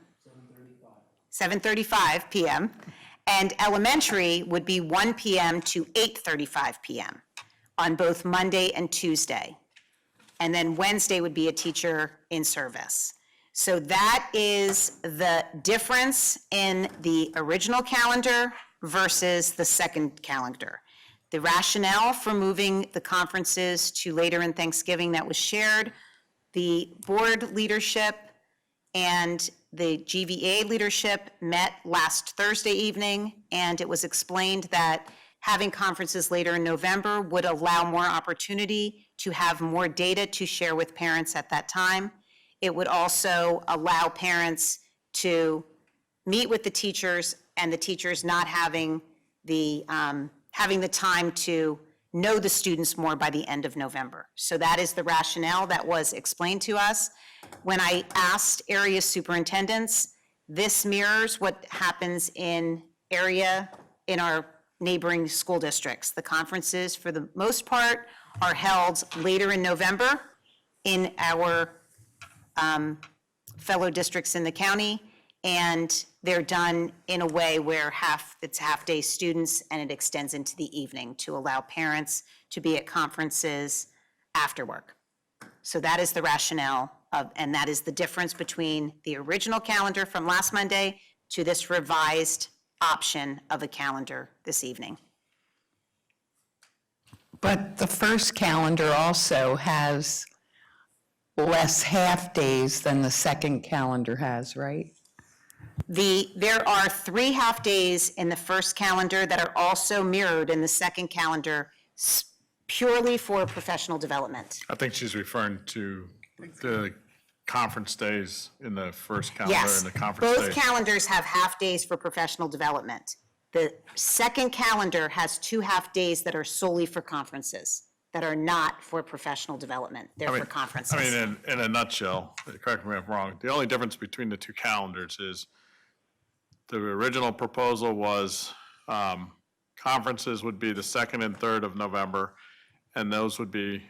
7:35 p.m. And elementary would be 1 p.m. to 8:35 p.m. on both Monday and Tuesday. And then Wednesday would be a teacher in service. So that is the difference in the original calendar versus the second calendar. The rationale for moving the conferences to later in Thanksgiving that was shared, the board leadership and the GVA leadership met last Thursday evening, and it was explained that having conferences later in November would allow more opportunity to have more data to share with parents at that time. It would also allow parents to meet with the teachers and the teachers not having the time to know the students more by the end of November. So that is the rationale that was explained to us. When I asked area superintendents, this mirrors what happens in our neighboring school districts. The conferences, for the most part, are held later in November in our fellow districts in the county, and they're done in a way where it's half-day students and it extends into the evening to allow parents to be at conferences after work. So that is the rationale and that is the difference between the original calendar from last Monday to this revised option of a calendar this evening. But the first calendar also has less half-days than the second calendar has, right? There are 3 half-days in the first calendar that are also mirrored in the second calendar purely for professional development. I think she's referring to the conference days in the first calendar Yes, and the conference both days. calendars have half-days for professional development. The second calendar has 2 half-days that are solely for conferences, that are not for professional development. They're for conferences. I mean, in a nutshell, correct me if I'm wrong, the only difference between the 2 calendars is the original proposal was conferences would be the 2nd and 3rd of November, and those would be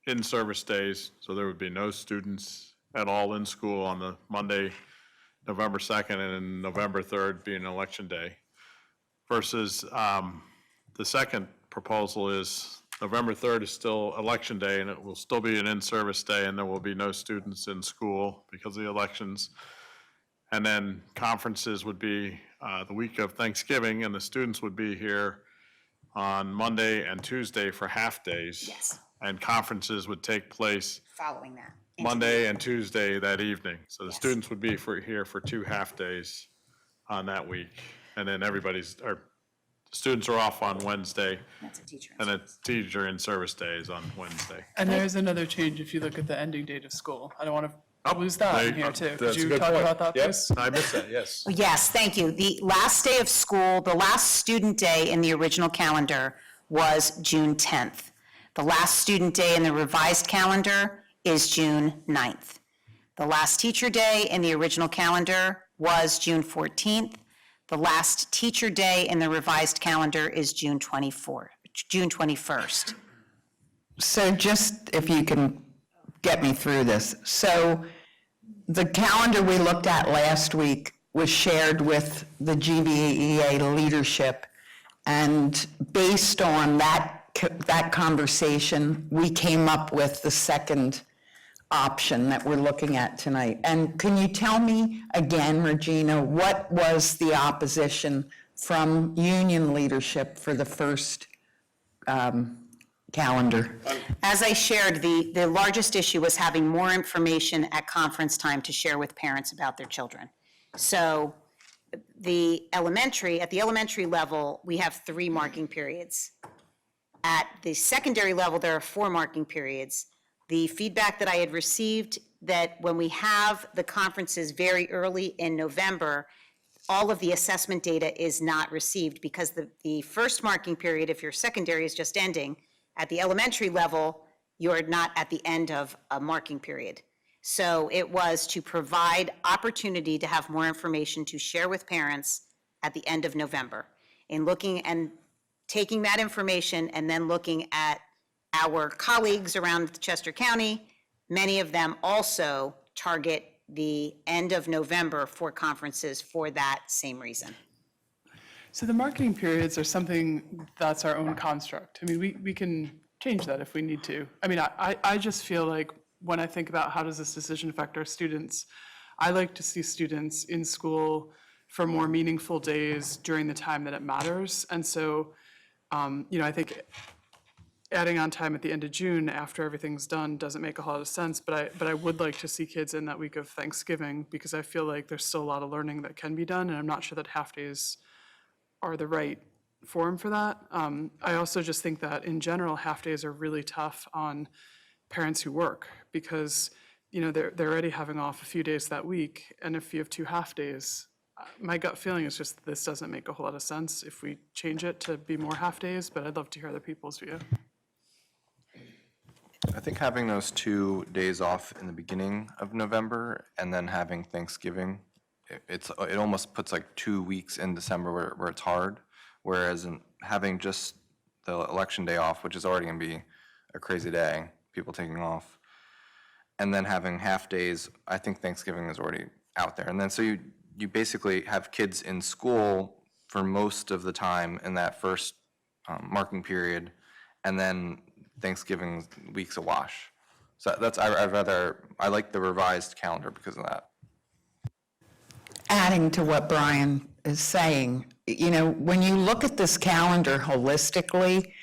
in-service days, so there would be no students at all in school on the Monday, November 2nd, and then November 3rd being election day. Versus the second proposal is November 3rd is still election day, and it will still be an in-service day, and there will be no students in school because of the elections. And then conferences would be the week of Thanksgiving, and the students would be here on Monday and Tuesday for half-days. Yes. And conferences would take place Following that. Monday and Tuesday that evening. So the Yes. students would be here for 2 half-days on that week. And then students are off on Wednesday, That's a teacher. and it's teacher in service days on Wednesday. And there's another change if you look at the ending date of school. I don't want to lose that in here too. Could That's a you good talk point. about that, Yep, please? I missed that, yes. Yes, thank you. The last day of school, the last student day in the original calendar was June 10th. The last student day in the revised calendar is June 9th. The last teacher day in the original calendar was June 14th. The last teacher day in the revised calendar is June 21st. So just if you can get me through this. So the calendar we looked at last week was shared with the GBEA leadership. And based on that conversation, we came up with the second option that we're looking at tonight. And can you tell me again, Regina, what was the opposition from union leadership for the first calendar? As I shared, the largest issue was having more information at conference time to share with parents about their children. So at the elementary level, we have 3 marking periods. At the secondary level, there are 4 marking periods. The feedback that I had received that when we have the conferences very early in November, all of the assessment data is not received because the first marking period, if your secondary is just ending, at the elementary level, you're not at the end of a marking period. So it was to provide opportunity to have more information to share with parents at the end of November. In looking and taking that information and then looking at our colleagues around Chester County, many of them also target the end of November for conferences for that same reason. So the marketing periods are something that's our own construct. I mean, we can change that if we need to. I mean, I just feel like when I think about how does this decision affect our students, I like to see students in school for more meaningful days during the time that it matters. And so, I think adding on time at the end of June after everything's done doesn't make a lot of sense, but I would like to see kids in that week of Thanksgiving because I feel like there's still a lot of learning that can be done, and I'm not sure that half-days are the right form for that. I also just think that in general, half-days are really tough on parents who work because, they're already having off a few days that week, and if you have 2 half-days, my gut feeling is just this doesn't make a whole lot of sense if we change it to be more half-days, but I'd love to hear other people's view. I think having those 2 days off in the beginning of November and then having Thanksgiving, it almost puts like 2 weeks in December where it's hard, whereas having just the election day off, which is already going to be a crazy day, people taking off, and then having half days, I think Thanksgiving is already out there. And then so you basically have kids in school for most of the time in that first marking period, and then Thanksgiving week's a wash. So I like the revised calendar because of that. Adding to what Brian is saying, when you look at this calendar holistically,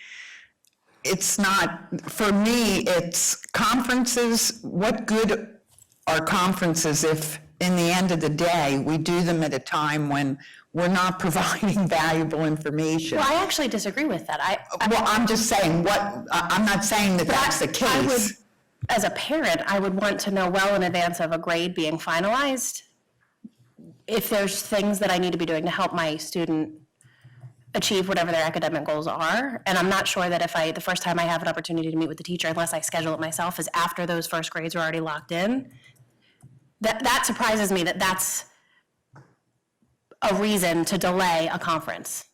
it's not, for me, it's conferences, what good are conferences if, in the end of the day, we do them at a time when we're not providing valuable information? Well, I actually disagree with that. Well, I'm just saying, I'm not saying that that's the I would, case. as a parent, I would want to know well in advance of a grade being finalized if there's things that I need to be doing to help my student achieve whatever their academic goals are. And I'm not sure that the first time I have an opportunity to meet with the teacher, unless I schedule it myself, is after those first grades are already locked in. That surprises me that that's a reason to delay a conference.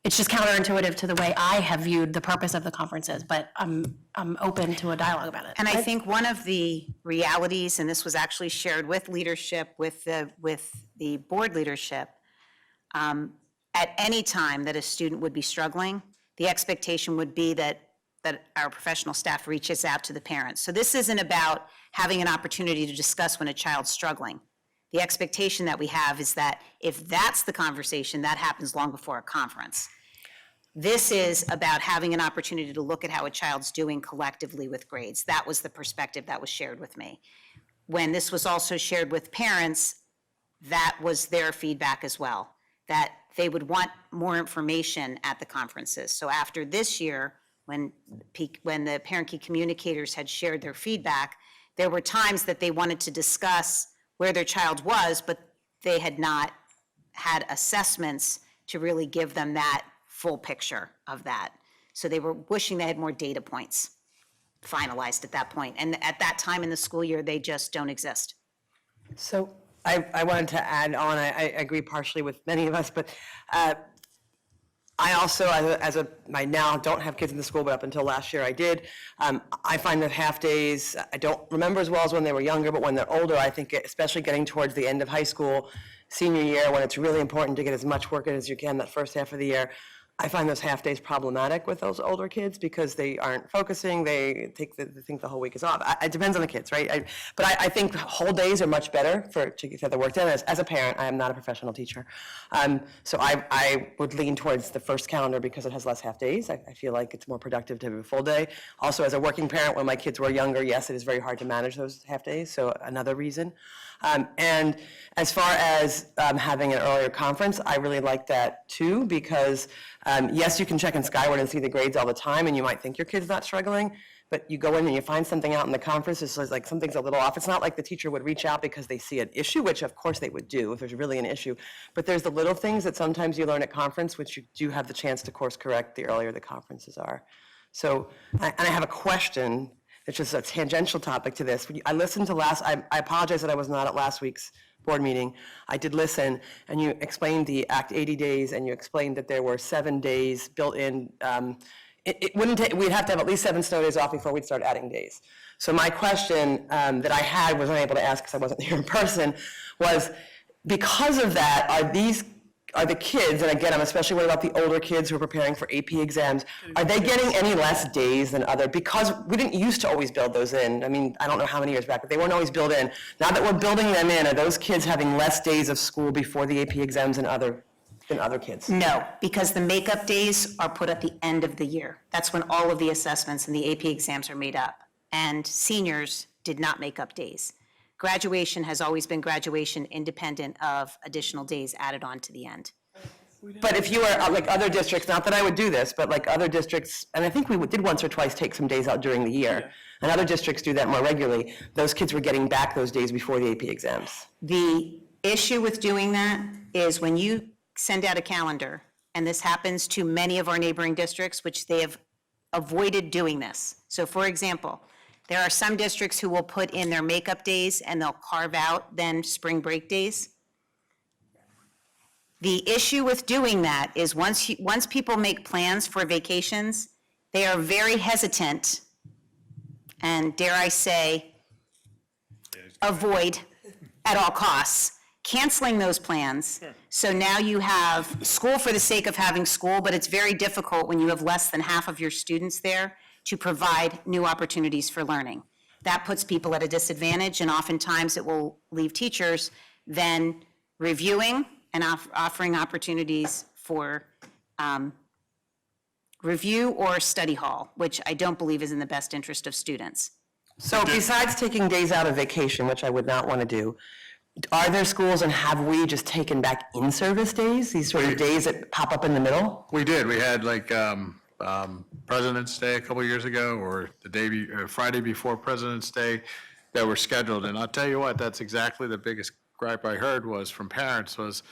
It's just counterintuitive to the way I have viewed the purpose of the conferences, but I'm open to a dialogue about it. And I think one of the realities, and this was actually shared with leadership, with the board leadership, at any time that a student would be struggling, the expectation would be that our professional staff reaches out to the parents. So this isn't about having an opportunity to discuss when a child's struggling. The expectation that we have is that if that's the conversation, that happens long before a conference. This is about having an opportunity to look at how a child's doing collectively with grades. That was the perspective that was shared with me. When this was also shared with parents, that was their feedback as well, that they would want more information at the conferences. So after this year, when the parent key communicators had shared their feedback, there were times that they wanted to discuss where their child was, but they had not had assessments to really give them that full picture of that. So they were wishing they had more data points finalized at that point. And at that time in the school year, they just don't exist. So I wanted to add on, I agree partially with many of us, but I also, I now don't have kids in the school, but up until last year I did. I find that half days, I don't remember as well as when they were younger, but when they're older, I think especially getting towards the end of high school, senior year, when it's really important to get as much work in as you can that first half of the year, I find those half days problematic with those older kids because they aren't focusing, they think the whole week is off. It depends on the kids, right? But I think whole days are much better to get the work done. As a parent, I am not a professional teacher. So I would lean towards the first calendar because it has less half days. I feel like it's more productive to have a full day. Also, as a working parent, when my kids were younger, yes, it is very hard to manage those half days, so another reason. And as far as having an earlier conference, I really like that too, because yes, you can check in Skyward and see the grades all the time, and you might think your kid's not struggling, but you go in and you find something out in the conference, it's like something's a little off. It's not like the teacher would reach out because they see an issue, which of course they would do if there's really an issue, but there's the little things that sometimes you learn at conference, which you do have the chance to course correct the earlier the conferences are. So, and I have a question. It's just a tangential topic to this. I listened to I apologize that I was not at last week's board meeting. I did listen, and you explained the Act 80 days, and you explained that there were 7 days built in. It wouldn't take, we'd have to have at least 7 snow days off before we'd start adding days. So my question that I had, was unable to ask because I wasn't here in person, was because of that, are the kids, and again, I'm especially worried about the older kids who are preparing for AP exams, are they getting any less days than other? Because we didn't used to always build those in. I mean, I don't know how many years back, but they weren't always built in. Now that we're building them in, are those kids having less days of school before the AP exams than other kids? No, because the makeup days are put at the end of the year. That's when all of the assessments and the AP exams are made up. And seniors did not make up days. Graduation has always been graduation independent of additional days added on to the end. But if you were, like other districts, not that I would do this, but like other districts, and I think we did once or twice take some days out during the year, and other districts do that more regularly, those kids were getting back those days before the AP exams. The issue with doing that is when you send out a calendar, and this happens to many of our neighboring districts, which they have avoided doing this. So for example, there are some districts who will put in their makeup days and they'll carve out then spring break days. The issue with doing that is once people make plans for vacations, they are very hesitant and, dare I say, avoid at all costs canceling those plans. So now you have school for the sake of having school, but it's very difficult when you have less than half of your students there to provide new opportunities for learning. That puts people at a disadvantage, and oftentimes it will leave teachers then reviewing and offering opportunities for review or study hall, which I don't believe is in the best interest of students. So besides taking days out of vacation, which I would not want to do, are there schools and have we just taken back in-service days, these sort of days that pop up in the middle? We did. We had like President's Day a couple years ago, or Friday before President's Day, that were scheduled. And I'll tell you what, that's exactly the biggest gripe I heard was from parents was,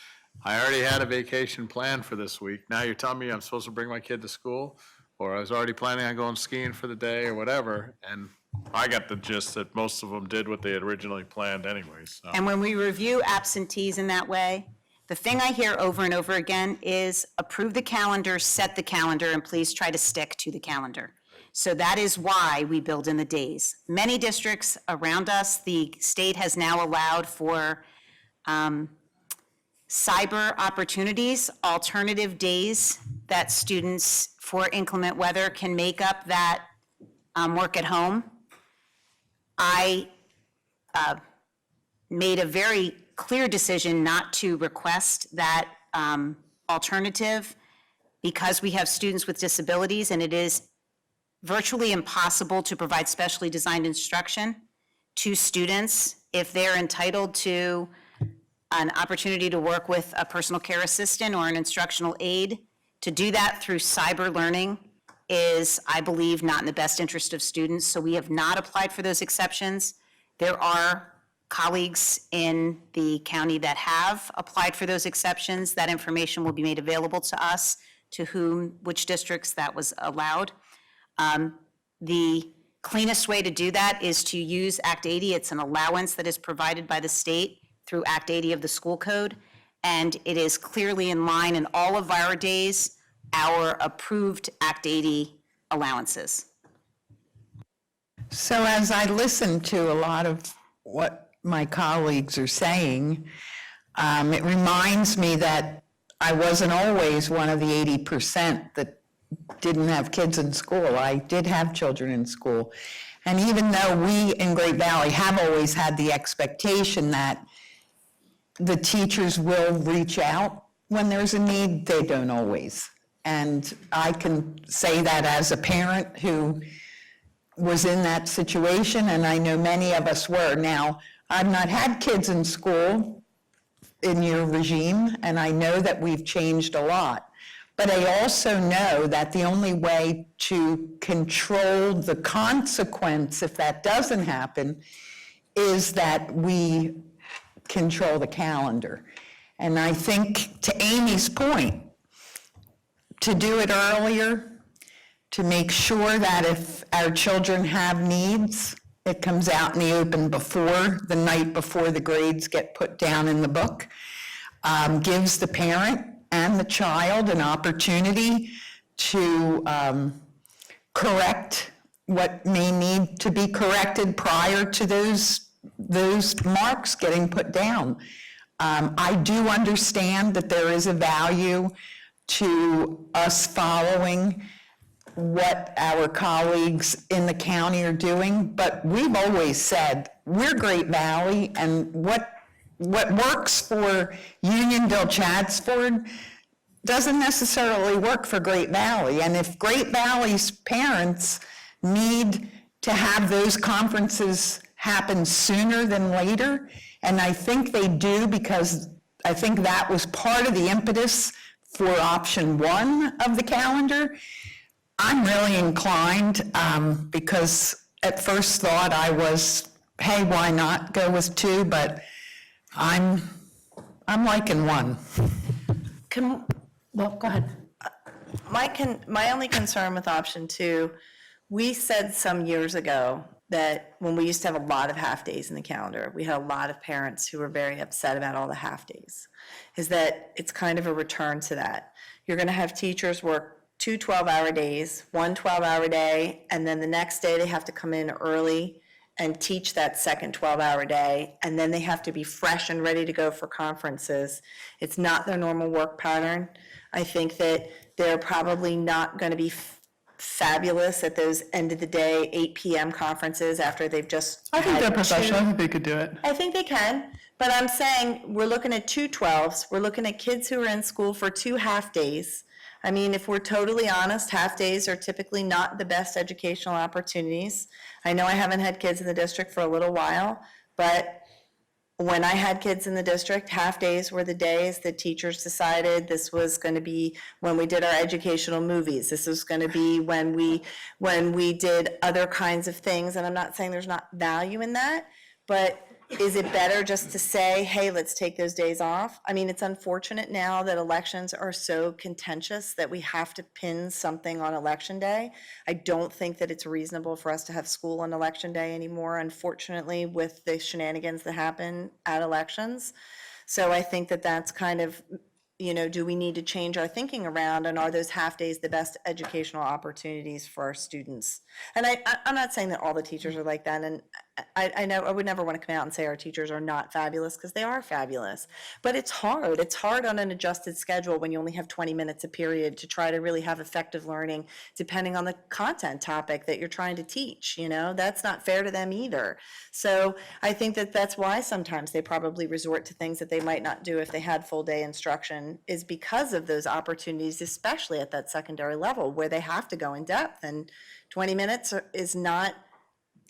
I already had a vacation planned for this week. Now you're telling me I'm supposed to bring my kid to school? Or I was already planning on going skiing for the day or whatever. And I got the gist that most of them did what they had originally planned anyways. So. And when we review absentees in that way, the thing I hear over and over again is approve the calendar, set the calendar, and please try to stick to the calendar. So that is why we build in the days. Many districts around us, the state has now allowed for cyber opportunities, alternative days that students for inclement weather can make up that work at home. I made a very clear decision not to request that alternative because we have students with disabilities and it is virtually impossible to provide specially designed instruction to students if they're entitled to an opportunity to work with a personal care assistant or an instructional aide. To do that through cyber learning is, I believe, not in the best interest of students, so we have not applied for those exceptions. There are colleagues in the county that have applied for those exceptions. That information will be made available to us, to which districts that was allowed. The cleanest way to do that is to use Act 80. It's an allowance that is provided by the state through Act 80 of the school code, and it is clearly in line in all of our days, our approved Act 80 allowances. So as I listen to a lot of what my colleagues are saying, it reminds me that I wasn't always one of the 80% that didn't have kids in school. I did have children in school. And even though we in Great Valley have always had the expectation that the teachers will reach out when there's a need, they don't always. And I can say that as a parent who was in that situation, and I know many of us were. Now, I've not had kids in school in your regime, and I know that we've changed a lot. But I also know that the only way to control the consequence, if that doesn't happen, is that we control the calendar. And I think, to Amy's point, to do it earlier, to make sure that if our children have needs, it comes out in the open before, the night before the grades get put down in the book, gives the parent and the child an opportunity to correct what may need to be corrected prior to those marks getting put down. I do understand that there is a value to us following what our colleagues in the county are doing, but we've always said we're Great Valley, and what works for Unionville, Chadsford doesn't necessarily work for Great Valley. And if Great Valley's parents need to have those conferences happen sooner than later, and I think they do, because I think that was part of the impetus for option one of the calendar, I'm really inclined, because at first thought I was, hey, why not go with two, but I'm liking one. Well, go ahead. My only concern with option two, we said some years ago that when we used to have a lot of half-days in the calendar, we had a lot of parents who were very upset about all the half-days, is that it's kind of a return to that. You're going to have teachers work 2 12-hour days, 1 12-hour day, and then the next day they have to come in early and teach that second 12-hour day, and then they have to be fresh and ready to go for conferences. It's not their normal work pattern. I think that they're probably not going to be fabulous at those end of the day 8 p.m. conferences after they've just I think had they're professional. I two. think they could do it. I think they can, but I'm saying we're looking at 2 12s. We're looking at kids who are in school for 2 half days. I mean, if we're totally honest, half-days are typically not the best educational opportunities. I know I haven't had kids in the district for a little while, but when I had kids in the district, half-days were the days that teachers decided this was going to be when we did our educational movies. This was going to be when we did other kinds of things. And I'm not saying there's not value in that, but is it better just to say, hey, let's take those days off? I mean, it's unfortunate now that elections are so contentious that we have to pin something on election day. I don't think that it's reasonable for us to have school on election day anymore, unfortunately, with the shenanigans that happen at elections. So I think that that's kind of, do we need to change our thinking around, and are those half-days the best educational opportunities for our students? And I'm not saying that all the teachers are like that, and I know I would never want to come out and say our teachers are not fabulous, because they are fabulous. But it's hard. It's hard on an adjusted schedule when you only have 20 minutes a period to try to really have effective learning, depending on the content topic that you're trying to teach. That's not fair to them either. So I think that that's why sometimes they probably resort to things that they might not do if they had full day instruction, is because of those opportunities, especially at that secondary level where they have to go in depth. And 20 minutes is not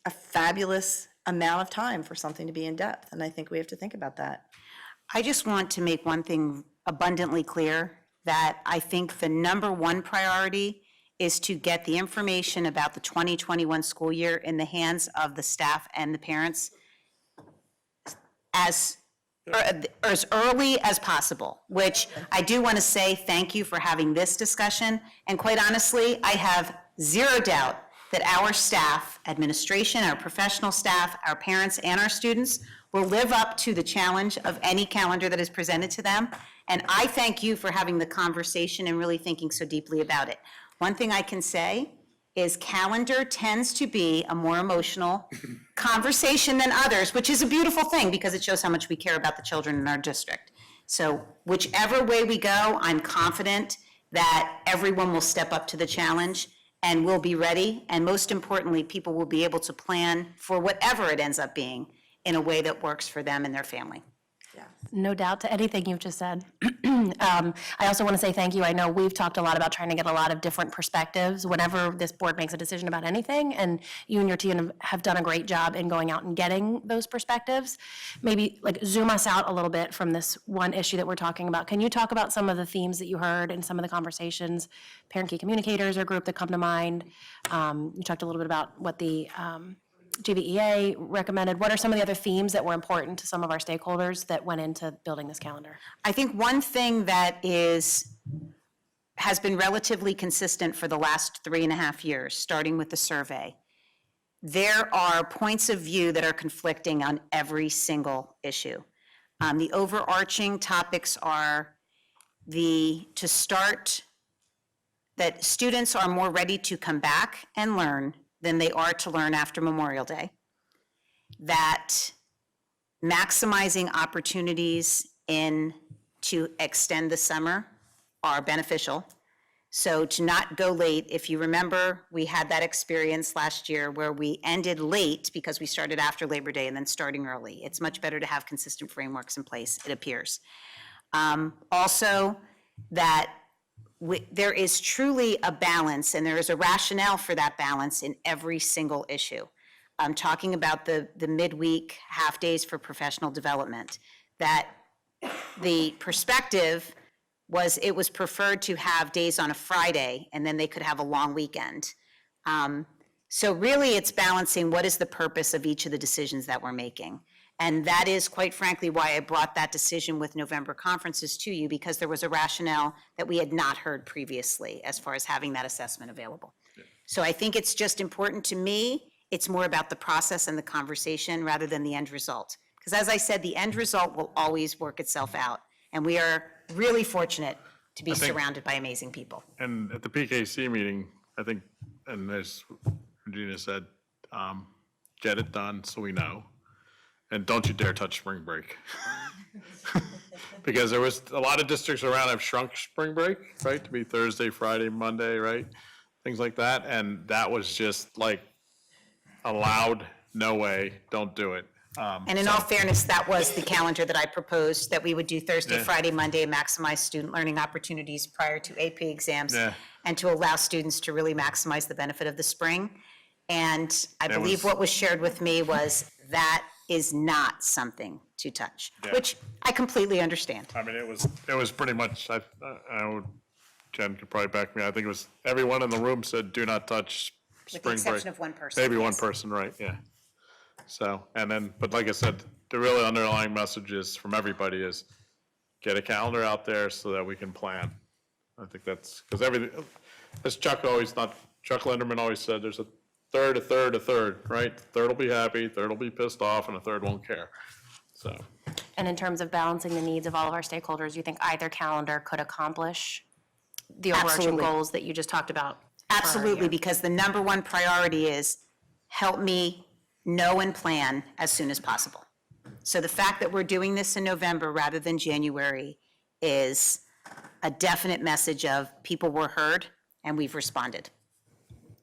a fabulous amount of time for something to be in depth, and I think we have to think about that. I just want to make one thing abundantly clear, that I think the number one priority is to get the information about the 2021 school year in the hands of the staff and the parents as early as possible, which I do want to say thank you for having this discussion. And quite honestly, I have zero doubt that our staff, administration, our professional staff, our parents, and our students will live up to the challenge of any calendar that is presented to them. And I thank you for having the conversation and really thinking so deeply about it. One thing I can say is calendar tends to be a more emotional conversation than others, which is a beautiful thing because it shows how much we care about the children in our district. So whichever way we go, I'm confident that everyone will step up to the challenge and we'll be ready. And most importantly, people will be able to plan for whatever it ends up being in a way that works for them and their family. No doubt to anything you've just said. I also want to say thank you. I know we've talked a lot about trying to get a lot of different perspectives whenever this board makes a decision about anything, and you and your team have done a great job in going out and getting those perspectives. Maybe zoom us out a little bit from this one issue that we're talking about. Can you talk about some of the themes that you heard in some of the conversations? Parent key communicators are a group that come to mind. You talked a little bit about what the GVEA recommended. What are some of the other themes that were important to some of our stakeholders that went into building this calendar? I think one thing that has been relatively consistent for the last 3.5 years, starting with the survey, there are points of view that are conflicting on every single issue. The overarching topics are that students are more ready to come back and learn than they are to learn after Memorial Day, that maximizing opportunities to extend the summer are beneficial. So to not go late, if you remember, we had that experience last year where we ended late because we started after Labor Day and then starting early. It's much better to have consistent frameworks in place, it appears. Also, that there is truly a balance, and there is a rationale for that balance in every single issue. I'm talking about the midweek half-days for professional development, that the perspective was it was preferred to have days on a Friday, and then they could have a long weekend. So really, it's balancing what is the purpose of each of the decisions that we're making. And that is, quite frankly, why I brought that decision with November conferences to you, because there was a rationale that we had not heard previously as far as having that assessment available. Yeah. So I think it's just important to me, it's more about the process and the conversation rather than the end result. Because as I said, the end result will always work itself out. And we are really fortunate to be surrounded by amazing people. And at the PKC meeting, I think, and as Regina said, get it done so we know. And don't you dare touch spring break. Because there was a lot of districts around have shrunk spring break, right, to be Thursday, Friday, Monday, right? Things like that. And that was just like a loud, no way, don't do it. And in all fairness, that was the calendar that I proposed, that we would do Thursday, Friday, Monday, and maximize student learning opportunities prior to AP exams, and to allow students to really maximize the benefit of the spring. And I believe what was shared with me was that is not something to touch, which I completely understand. I mean, it was pretty much, I would, Jen could probably back me, I think it was, everyone in the room said, do not touch With the spring break. exception of one person. Maybe one yes. person, right, yeah. So, and then, but like I said, the really underlying message is, from everybody, is get a calendar out there so that we can plan. I think that's, because everything, as Chuck Linderman always said, there's a third, right? The third will be happy, third will be pissed off, and a third won't care. So, And in terms of balancing the needs of all of our stakeholders, you think either calendar could accomplish the overarching Absolutely. goals that you just talked about? Absolutely, because the number one priority is help me know and plan as soon as possible. So the fact that we're doing this in November rather than January is a definite message of people were heard and we've responded.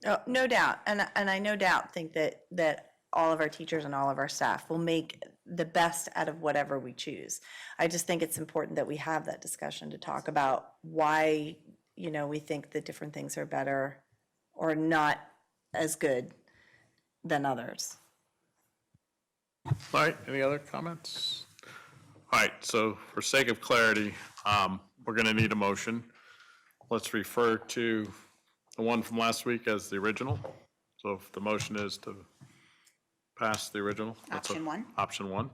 Oh, no doubt, and I no doubt think that all of our teachers and all of our staff will make the best out of whatever we choose. I just think it's important that we have that discussion to talk about why, we think that different things are better or not as good than others. all right, any other comments? All right, so for sake of clarity, we're gonna need a motion. Let's refer to the one from last week as the original. So if the motion is to pass the original. that's Option one. Option one.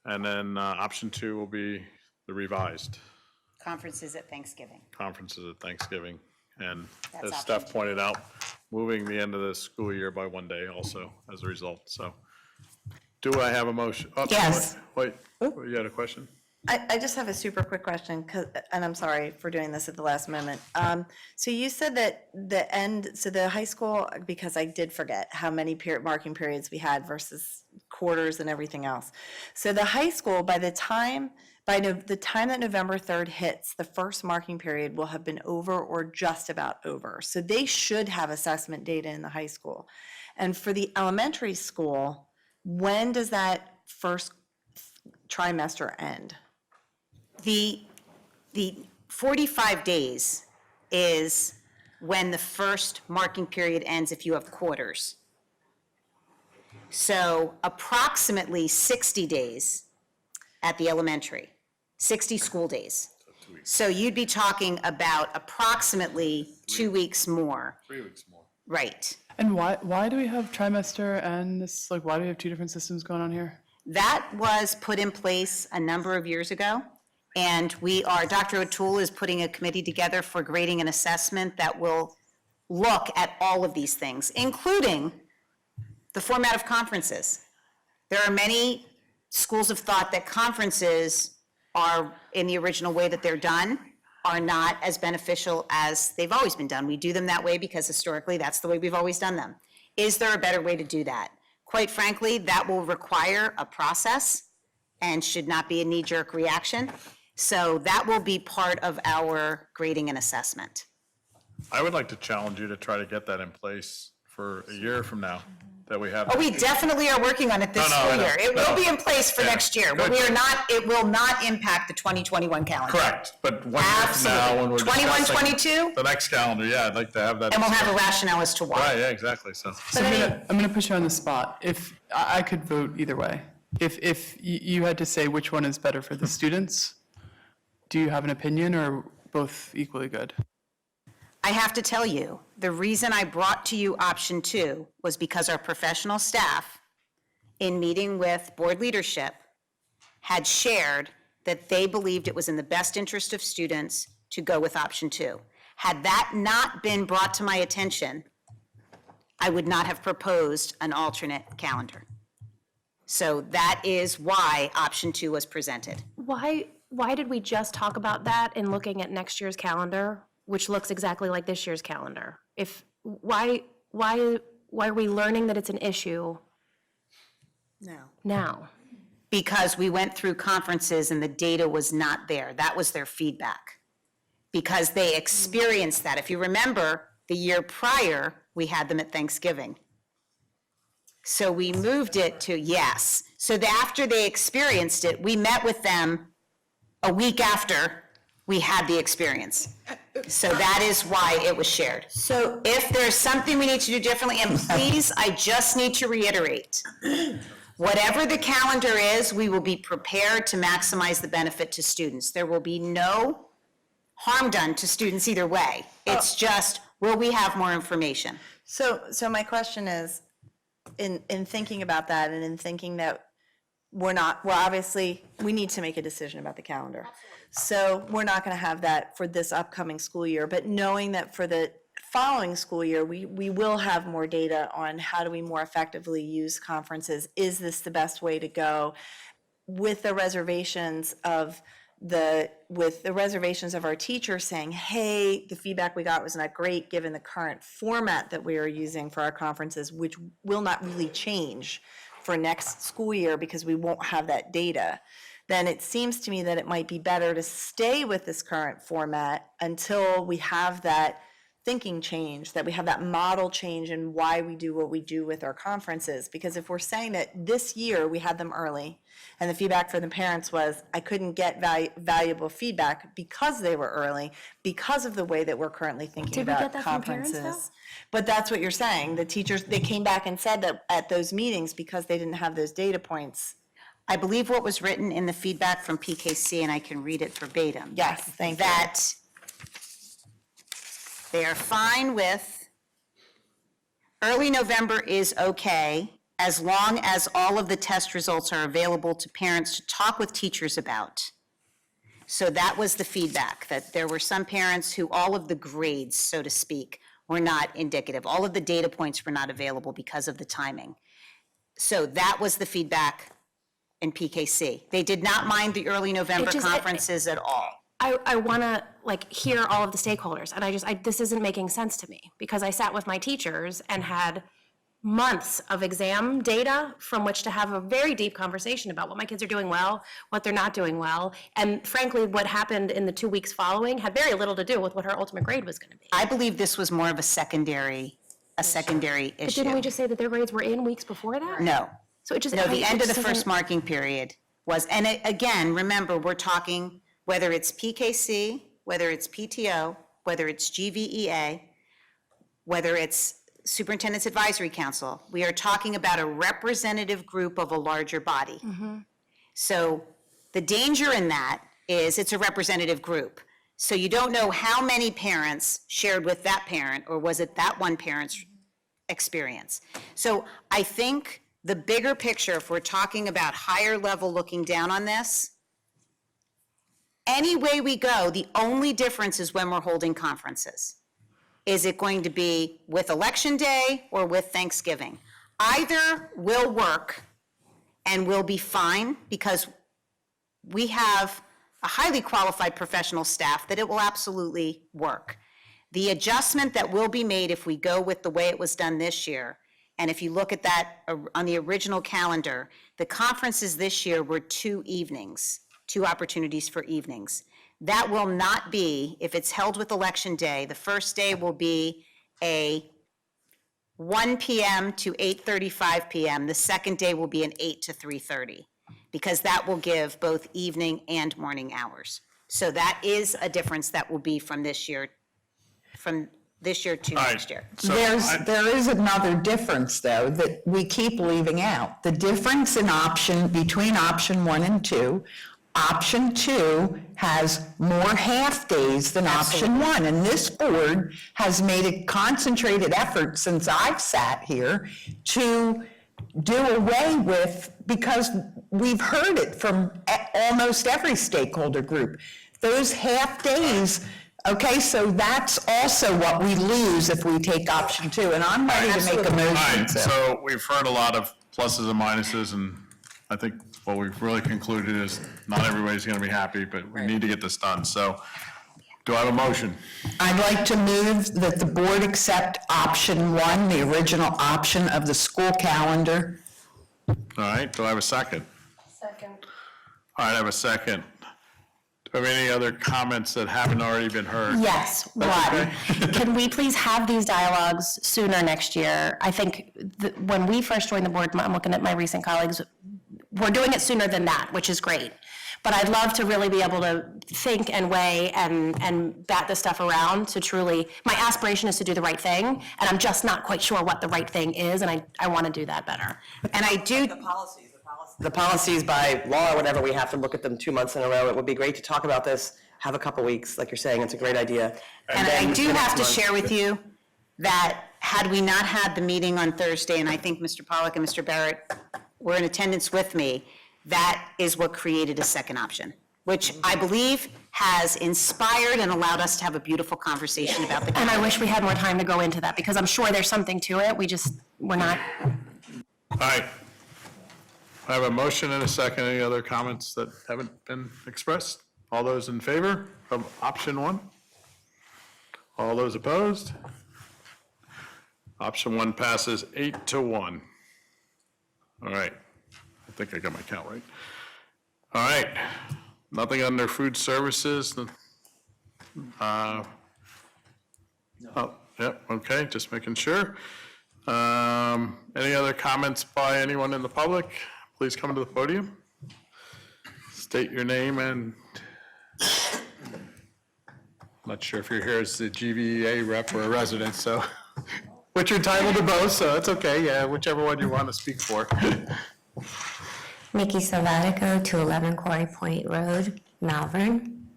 And then option two will be the revised Conferences at Thanksgiving. conferences at Thanksgiving. And That's as option Steph two. pointed out, moving the end of the school year by one day also as a result. So do I have a motion? Oh, Yes. Wait, you had a question? I just have a super quick question, and I'm sorry for doing this at the last moment. So you said that the high school, because I did forget how many marking periods we had versus quarters and everything else. So the high school, by the time that November 3rd hits, the first marking period will have been over or just about over. So they should have assessment data in the high school. And for the elementary school, when does that first trimester end? The 45 days is when the first marking period ends if you have quarters. So approximately 60 days at the elementary, 60 school days. So you'd be talking about approximately 2 weeks more. 3 weeks more. Right. And why do we have trimester and this, why do we have two different systems going on here? That was put in place a number of years ago. And Dr. O'Toole is putting a committee together for grading and assessment that will look at all of these things, including the format of conferences. There are many schools of thought that conferences are, in the original way that they're done, are not as beneficial as they've always been done. We do them that way because historically that's the way we've always done them. Is there a better way to do that? Quite frankly, that will require a process and should not be a knee-jerk reaction. So that will be part of our grading and assessment. I would like to challenge you to try to get that in place for a year from now, that we have. Oh, we definitely are working on it this No, I school know. year. It will be in place for Yeah, next year, but good. it will not impact the 2021 calendar. Correct, but 1 year from now, when we're Absolutely. 21, discussing 22? the next calendar, yeah, I'd like to have that. And we'll have a discussion. rationale as to why. Right, yeah, exactly, so. So I'm gonna put you on the spot. If I could vote either way, if you had to say which one is better for the students, do you have an opinion or both equally good? I have to tell you, the reason I brought to you option two was because our professional staff, in meeting with board leadership, had shared that they believed it was in the best interest of students to go with option two. Had that not been brought to my attention, I would not have proposed an alternate calendar. So that is why option two was presented. Why did we just talk about that in looking at next year's calendar, which looks exactly like this year's calendar? Why are we learning that it's an issue now? Because we went through conferences and the data was not there. That was their feedback. Because they experienced that. If you remember, the year prior, we had them at Thanksgiving. So we moved it to yes. So after they experienced it, we met with them a week after we had the experience. So that is why it was shared. So if there's something we need to do differently, and please, I just need to reiterate, whatever the calendar is, we will be prepared to maximize the benefit to students. There will be no harm done to students either way. It's just, will we have more information? So my question is, in thinking about that and in thinking that we're obviously, we need to make a decision about the calendar. So we're not going to have that for this upcoming school year, but knowing that for the following school year, we will have more data on how do we more effectively use conferences. Is this the best way to go? With the reservations of our teachers saying, hey, the feedback we got was not great given the current format that we are using for our conferences, which will not really change for next school year because we won't have that data, then it seems to me that it might be better to stay with this current format until we have that thinking change, that we have that model change in why we do what we do with our conferences. Because if we're saying that this year we had them early, and the feedback from the parents was, I couldn't get valuable feedback because they were early, because of the way that we're currently thinking about conferences. But that's what you're saying. The teachers, they came back and said that at those meetings, because they didn't have those data points. I believe what was written in the feedback from PKC, and I can read it verbatim. Yes, thank you. That they are fine with early November is okay, as long as all of the test results are available to parents to talk with teachers about. So that was the feedback, that there were some parents who all of the grades, so to speak, were not indicative. All of the data points were not available because of the timing. So that was the feedback in PKC. They did not mind the early November conferences at all. I want to hear all of the stakeholders, and this isn't making sense to me, because I sat with my teachers and had months of exam data from which to have a very deep conversation about what my kids are doing well, what they're not doing well, and frankly, what happened in the 2 weeks following had very little to do with what her ultimate grade was going to be. I believe this was more of a secondary issue. But didn't we just say that their grades were in weeks before that? No. So it just... No, the end of the first doesn't- marking period was, and again, remember, we're talking whether it's PKC, whether it's PTO, whether it's GVEA, whether it's Superintendent's Advisory Council, we are talking about a representative group of a larger body. So the danger in that is it's a representative group. So you don't know how many parents shared with that parent, or was it that one parent's experience. So I think the bigger picture, if we're talking about higher level looking down on this, any way we go, the only difference is when we're holding conferences. Is it going to be with Election Day or with Thanksgiving? Either will work and will be fine because we have a highly qualified professional staff that it will absolutely work. The adjustment that will be made if we go with the way it was done this year, and if you look at that on the original calendar, the conferences this year were 2 evenings, 2 opportunities for evenings. That will not be, if it's held with Election Day, the first day will be a 1 p.m. to 8:35 p.m. The second day will be an 8 to 3:30, because that will give both evening and morning hours. So that is a difference that will be from this year to next year. There is another difference, though, that we keep leaving out. The difference in between option 1 and 2, option 2 has more half-days than option 1. And this board has made a concentrated effort since I've sat here to do away with, because we've heard it from almost every stakeholder group, those half-days. Okay, so that's also what we lose if we take option 2, and I'm ready to make a motion. All right, so we've heard a lot of pluses and minuses, and I think what we've really concluded is not everybody's going to be happy, but we need to get this done. So do I have a motion? I'd like to move that the board accept option 1, the original option of the school calendar. All right, do I have a second? Second. All right, I have a second. Do we have any other comments that haven't already been heard? Yes, one. Can we please have these dialogues sooner next year? I think when we first joined the board, I'm looking at my recent colleagues, we're doing it sooner than that, which is great. But I'd love to really be able to think and weigh and bat this stuff around to truly, my aspiration is to do the right thing, and I'm just not quite sure what the right thing is, and I want to do that better. And I do, The policies by law or whatever, we have to look at them 2 months in a row. It would be great to talk about this, have a couple weeks, like you're saying, it's a great idea. and then I do the next have to month- share with you that had we not had the meeting on Thursday, and I think Mr. Pollack and Mr. Barrett were in attendance with me, that is what created a second option, which I believe has inspired and allowed us to have a beautiful conversation about the. And I wish we had more time to go into that, because I'm sure there's something to it, we're not. All right. I have a motion and a second. Any other comments that haven't been expressed? All those in favor of option 1? All those opposed? Option 1 passes 8-1. All right. I think I got my count right. All right. Nothing under food services. Oh, yep, okay, just making sure. Any other comments by anyone in the public? Please come to the podium. State your name and, not sure if you're here as the GVA rep or a resident, so, but you're entitled to both, so it's okay, yeah, whichever one you want to speak for. Nikki Salvatico, 211 Quarry Point Road, Malvern.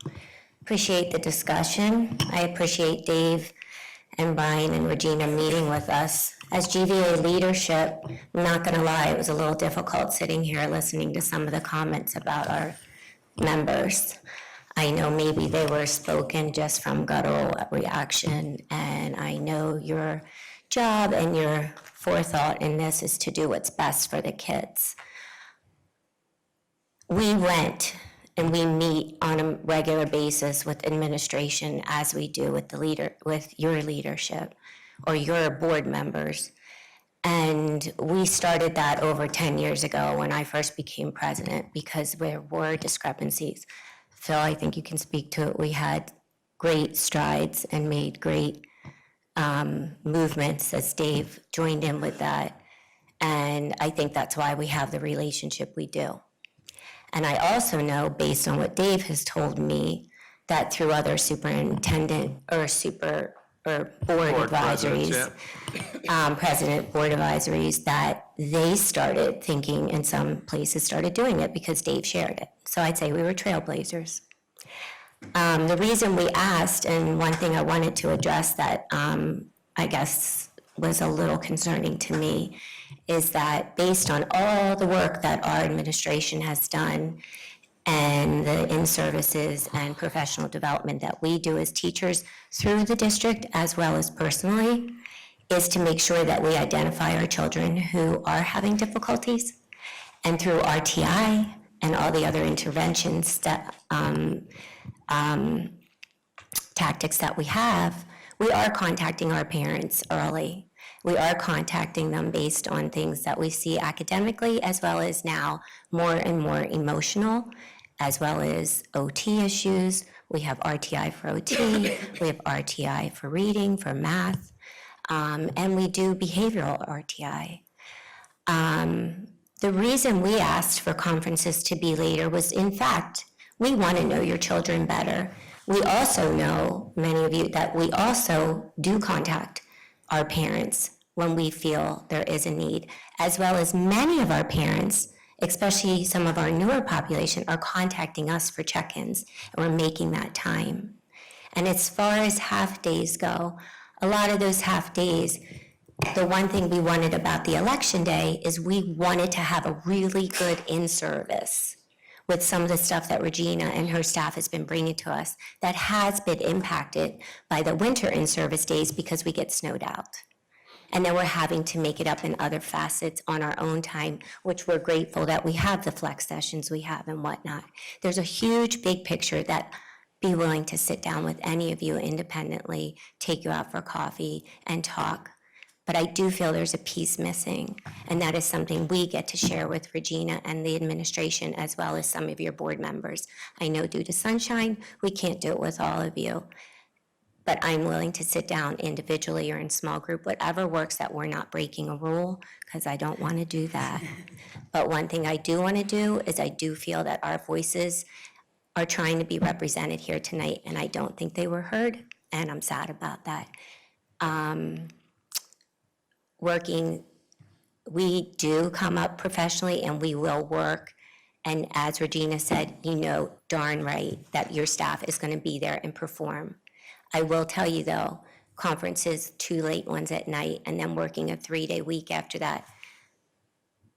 Appreciate the discussion. I appreciate Dave and Brian and Regina meeting with us. As GVA leadership, I'm not going to lie, it was a little difficult sitting here listening to some of the comments about our members. I know maybe they were spoken just from guttural reaction, and I know your job and your forethought in this is to do what's best for the kids. We went and we meet on a regular basis with administration, as we do with with your leadership or your board members. And we started that over 10 years ago when I first became president, because there were discrepancies. Phil, I think you can speak to it. We had great strides and made great movements as Dave joined in with that. And I think that's why we have the relationship we do. And I also know, based on what Dave has told me, that through other superintendent or board advisories, president board advisories, that they started thinking, in some places started doing it because Dave shared it. So I'd say we were trailblazers. The reason we asked, and one thing I wanted to address that I guess was a little concerning to me, is that based on all the work that our administration has done and the in-services and professional development that we do as teachers through the district as well as personally, is to make sure that we identify our children who are having difficulties, and through RTI and all the other interventions that tactics that we have, we are contacting our parents early. We are contacting them based on things that we see academically, as well as now more and more emotional, as well as OT issues. We have RTI for OT, we have RTI for reading, for math, and we do behavioral RTI. The reason we asked for conferences to be later was, in fact, we want to know your children better. We also know, many of you, that we also do contact our parents when we feel there is a need, as well as many of our parents, especially some of our newer population, are contacting us for check-ins, and we're making that time. And as far as half-days go, a lot of those half-days, the one thing we wanted about the election day is we wanted to have a really good in-service with some of the stuff that Regina and her staff has been bringing to us that has been impacted by the winter in-service days because we get snowed out. And then we're having to make it up in other facets on our own time, which we're grateful that we have the flex sessions we have and whatnot. There's a huge, big picture that be willing to sit down with any of you independently, take you out for coffee and talk. But I do feel there's a piece missing, and that is something we get to share with Regina and the administration, as well as some of your board members. I know due to sunshine, we can't do it with all of you, but I'm willing to sit down individually or in small group, whatever works, that we're not breaking a rule, because I don't want to do that. But one thing I do want to do is I do feel that our voices are trying to be represented here tonight, and I don't think they were heard, and I'm sad about that. We do come up professionally and we will work. And as Regina said, you know darn right that your staff is going to be there and perform. I will tell you though, conferences, 2 late ones at night, and then working a 3-day week after that,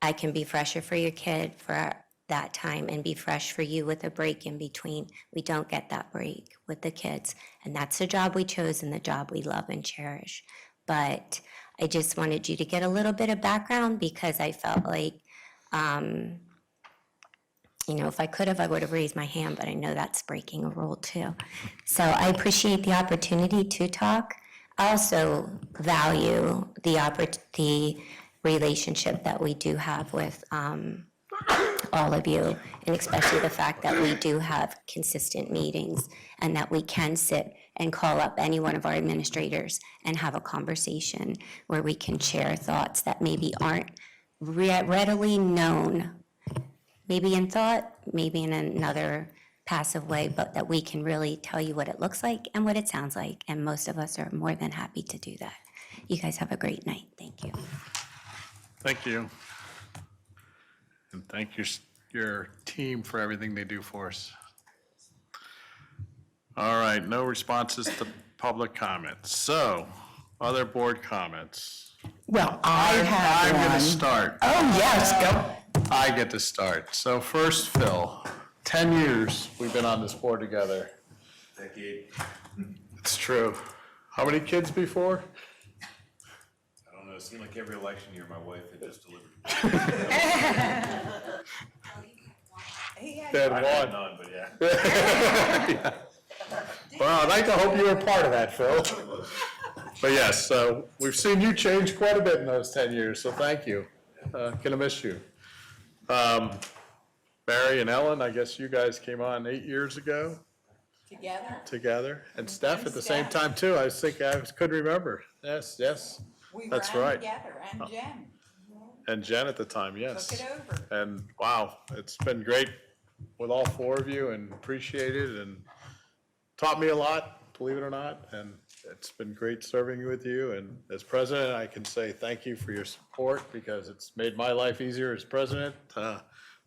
I can be fresher for your kid for that time and be fresh for you with a break in between. We don't get that break with the kids, and that's the job we chose and the job we love and cherish. But I just wanted you to get a little bit of background, because I felt like, if I could have, I would have raised my hand, but I know that's breaking a rule too. So I appreciate the opportunity to talk. I also value the relationship that we do have with all of you, and especially the fact that we do have consistent meetings and that we can sit and call up any one of our administrators and have a conversation where we can share thoughts that maybe aren't readily known, maybe in thought, maybe in another passive way, but that we can really tell you what it looks like and what it sounds like, and most of us are more than happy to do that. You guys have a great night. Thank you. Thank you. And thank your team for everything they do for us. All right, no responses to public comments. So, other board comments. Well, I'm going to start. Oh, yes, go. I get to start. So first, Phil, 10 years we've been on this board together. Decade. It's true. How many kids before? I don't know, it seemed like every election year my wife had just delivered. Had I one. had none, but yeah. Well, I'd like to hope you were part of that, Phil. But yes, so we've seen you change quite a bit in those 10 years, so thank you. Gonna miss you. Barry and Ellen, I guess you guys came on 8 years ago. Together. And Steph at the same time too. I was thinking, I couldn't remember. Yes, that's right. Together, and Jen. And Jen at the time, yes. Took it over. And wow, it's been great with all 4 of you, and appreciate it, and taught me a lot, believe it or not. And it's been great serving with you. And as president, I can say thank you for your support, because it's made my life easier as president. I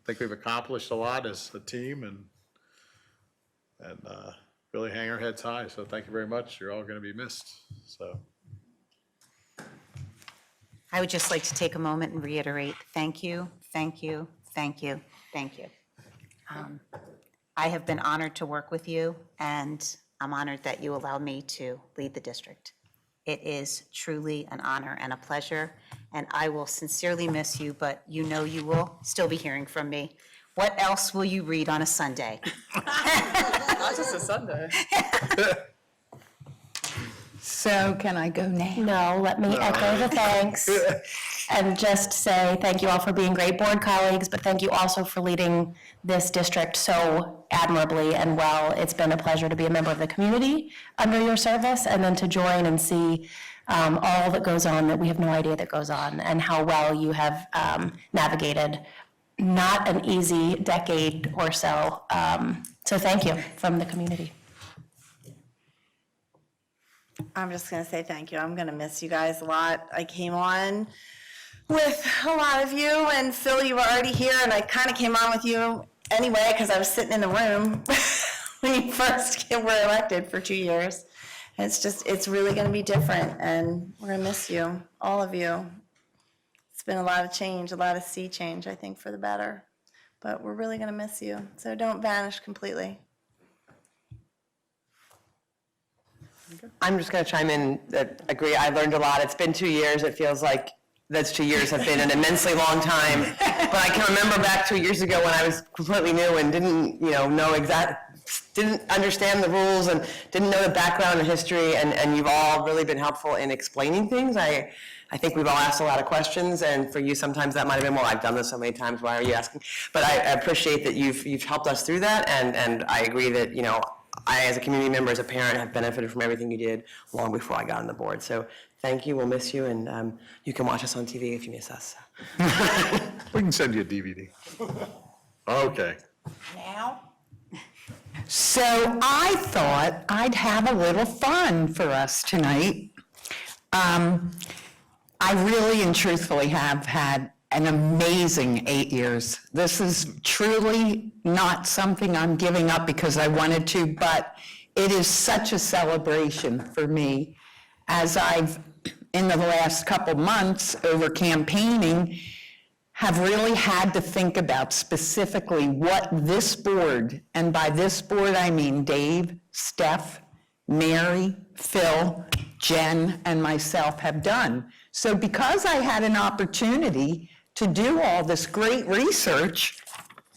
think we've accomplished a lot as a team, and really hang our heads high. So thank you very much. You're all going to be missed. So. I would just like to take a moment and reiterate, thank you, thank you, thank you, thank you. I have been honored to work with you, and I'm honored that you allowed me to lead the district. It is truly an honor and a pleasure, and I will sincerely miss you, but you know you will still be hearing from me. What else will you read on a Sunday? Not just a Sunday. So can I go now? No, let me echo the thanks and just say thank you all for being great board colleagues, but thank you also for leading this district so admirably and well. It's been a pleasure to be a member of the community under your service, and then to join and see all that goes on that we have no idea that goes on, and how well you have navigated not an easy decade or so. So thank you from the community. I'm just going to say thank you. I'm going to miss you guys a lot. I came on with a lot of you, and Phil, you were already here, and I kind of came on with you anyway because I was sitting in the room when you first were elected for 2 years. And it's really going to be different, and we're going to miss you, all of you. It's been a lot of change, a lot of sea change, I think, for the better. But we're really going to miss you, so don't vanish completely. I'm just going to chime in that agree. I learned a lot. It's been 2 years. It feels like those 2 years have been an immensely long time. But I can remember back 2 years ago when I was completely new and didn't, didn't understand the rules and didn't know the background and history. And you've all really been helpful in explaining things. I think we've all asked a lot of questions, and for you, sometimes that might have been, well, I've done this so many times, why are you asking? But I appreciate that you've helped us through that, and I agree that, you know, I, as a community member, as a parent, have benefited from everything you did long before I got on the board. So thank you, we'll miss you, and you can watch us on TV if you miss us. We can send you a DVD. Okay. Now? So I thought I'd have a little fun for us tonight. I really and truthfully have had an amazing 8 years. This is truly not something I'm giving up because I wanted to, but it is such a celebration for me as I've, in the last couple months over campaigning, have really had to think about specifically what this board, and by this board I mean Dave, Steph, Mary, Phil, Jen, and myself have done. So because I had an opportunity to do all this great research,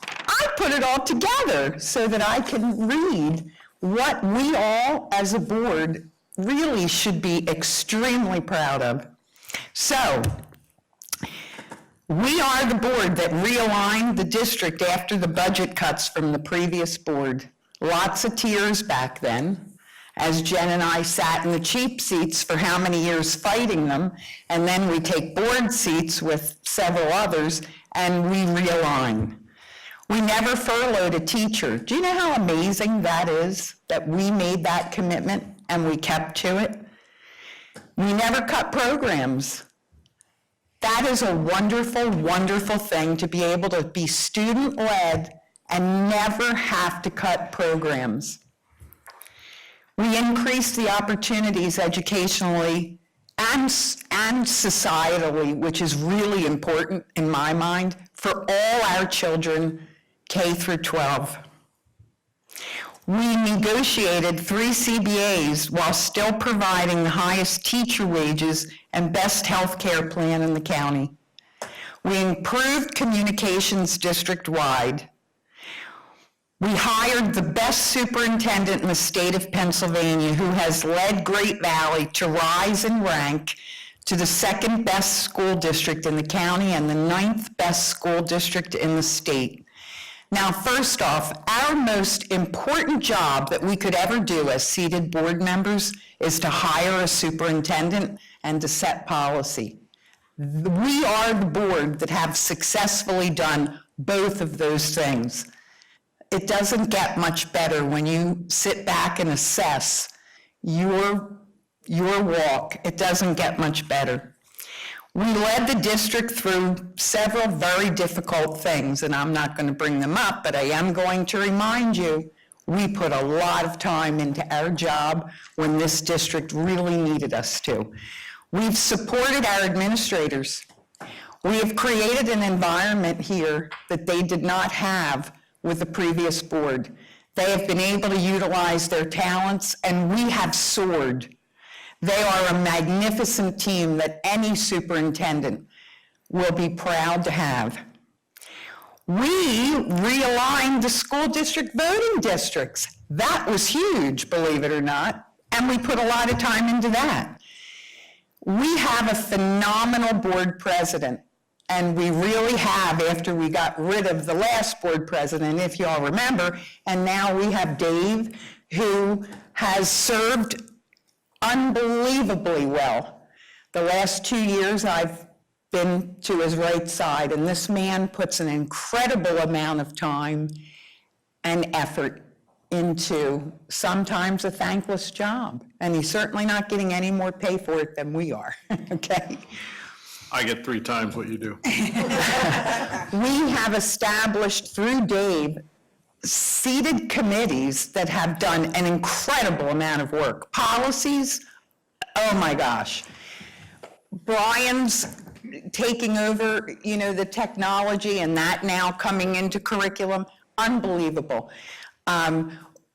I put it all together so that I can read what we all as a board really should be extremely proud of. So, we are the board that realigned the district after the budget cuts from the previous board. Lots of tears back then, as Jen and I sat in the cheap seats for how many years fighting them, and then we take board seats with several others, and we realign. We never furloughed a teacher. Do you know how amazing that is, that we made that commitment and we kept to it? We never cut programs. That is a wonderful, wonderful thing, to be able to be student-led and never have to cut programs. We increased the opportunities educationally and societally, which is really important in my mind, for all our children, K through 12. We negotiated 3 CBAs while still providing the highest teacher wages and best health care plan in the county. We improved communications district-wide. We hired the best superintendent in the state of Pennsylvania, who has led Great Valley to rise in rank to the 2nd best school district in the county and the 9th best school district in the state. Now, first off, our most important job that we could ever do as seated board members is to hire a superintendent and to set policy. We are the board that have successfully done both of those things. It doesn't get much better when you sit back and assess your walk. It doesn't get much better. We led the district through several very difficult things, and I'm not going to bring them up, but I am going to remind you, we put a lot of time into our job when this district really needed us to. We've supported our administrators. We have created an environment here that they did not have with the previous board. They have been able to utilize their talents, and we have soared. They are a magnificent team that any superintendent will be proud to have. We realigned the school district voting districts. That was huge, believe it or not, and we put a lot of time into that. We have a phenomenal board president, and we really have, after we got rid of the last board president, if you all remember, and now we have Dave, who has served unbelievably well. The last 2 years I've been to his right side, and this man puts an incredible amount of time and effort into sometimes a thankless job. And he's certainly not getting any more pay for it than we are, okay? I get 3 times what you do. We have established through Dave seated committees that have done an incredible amount of work. Policies, oh my gosh. Brian's taking over, you know, the technology and that now coming into curriculum, unbelievable.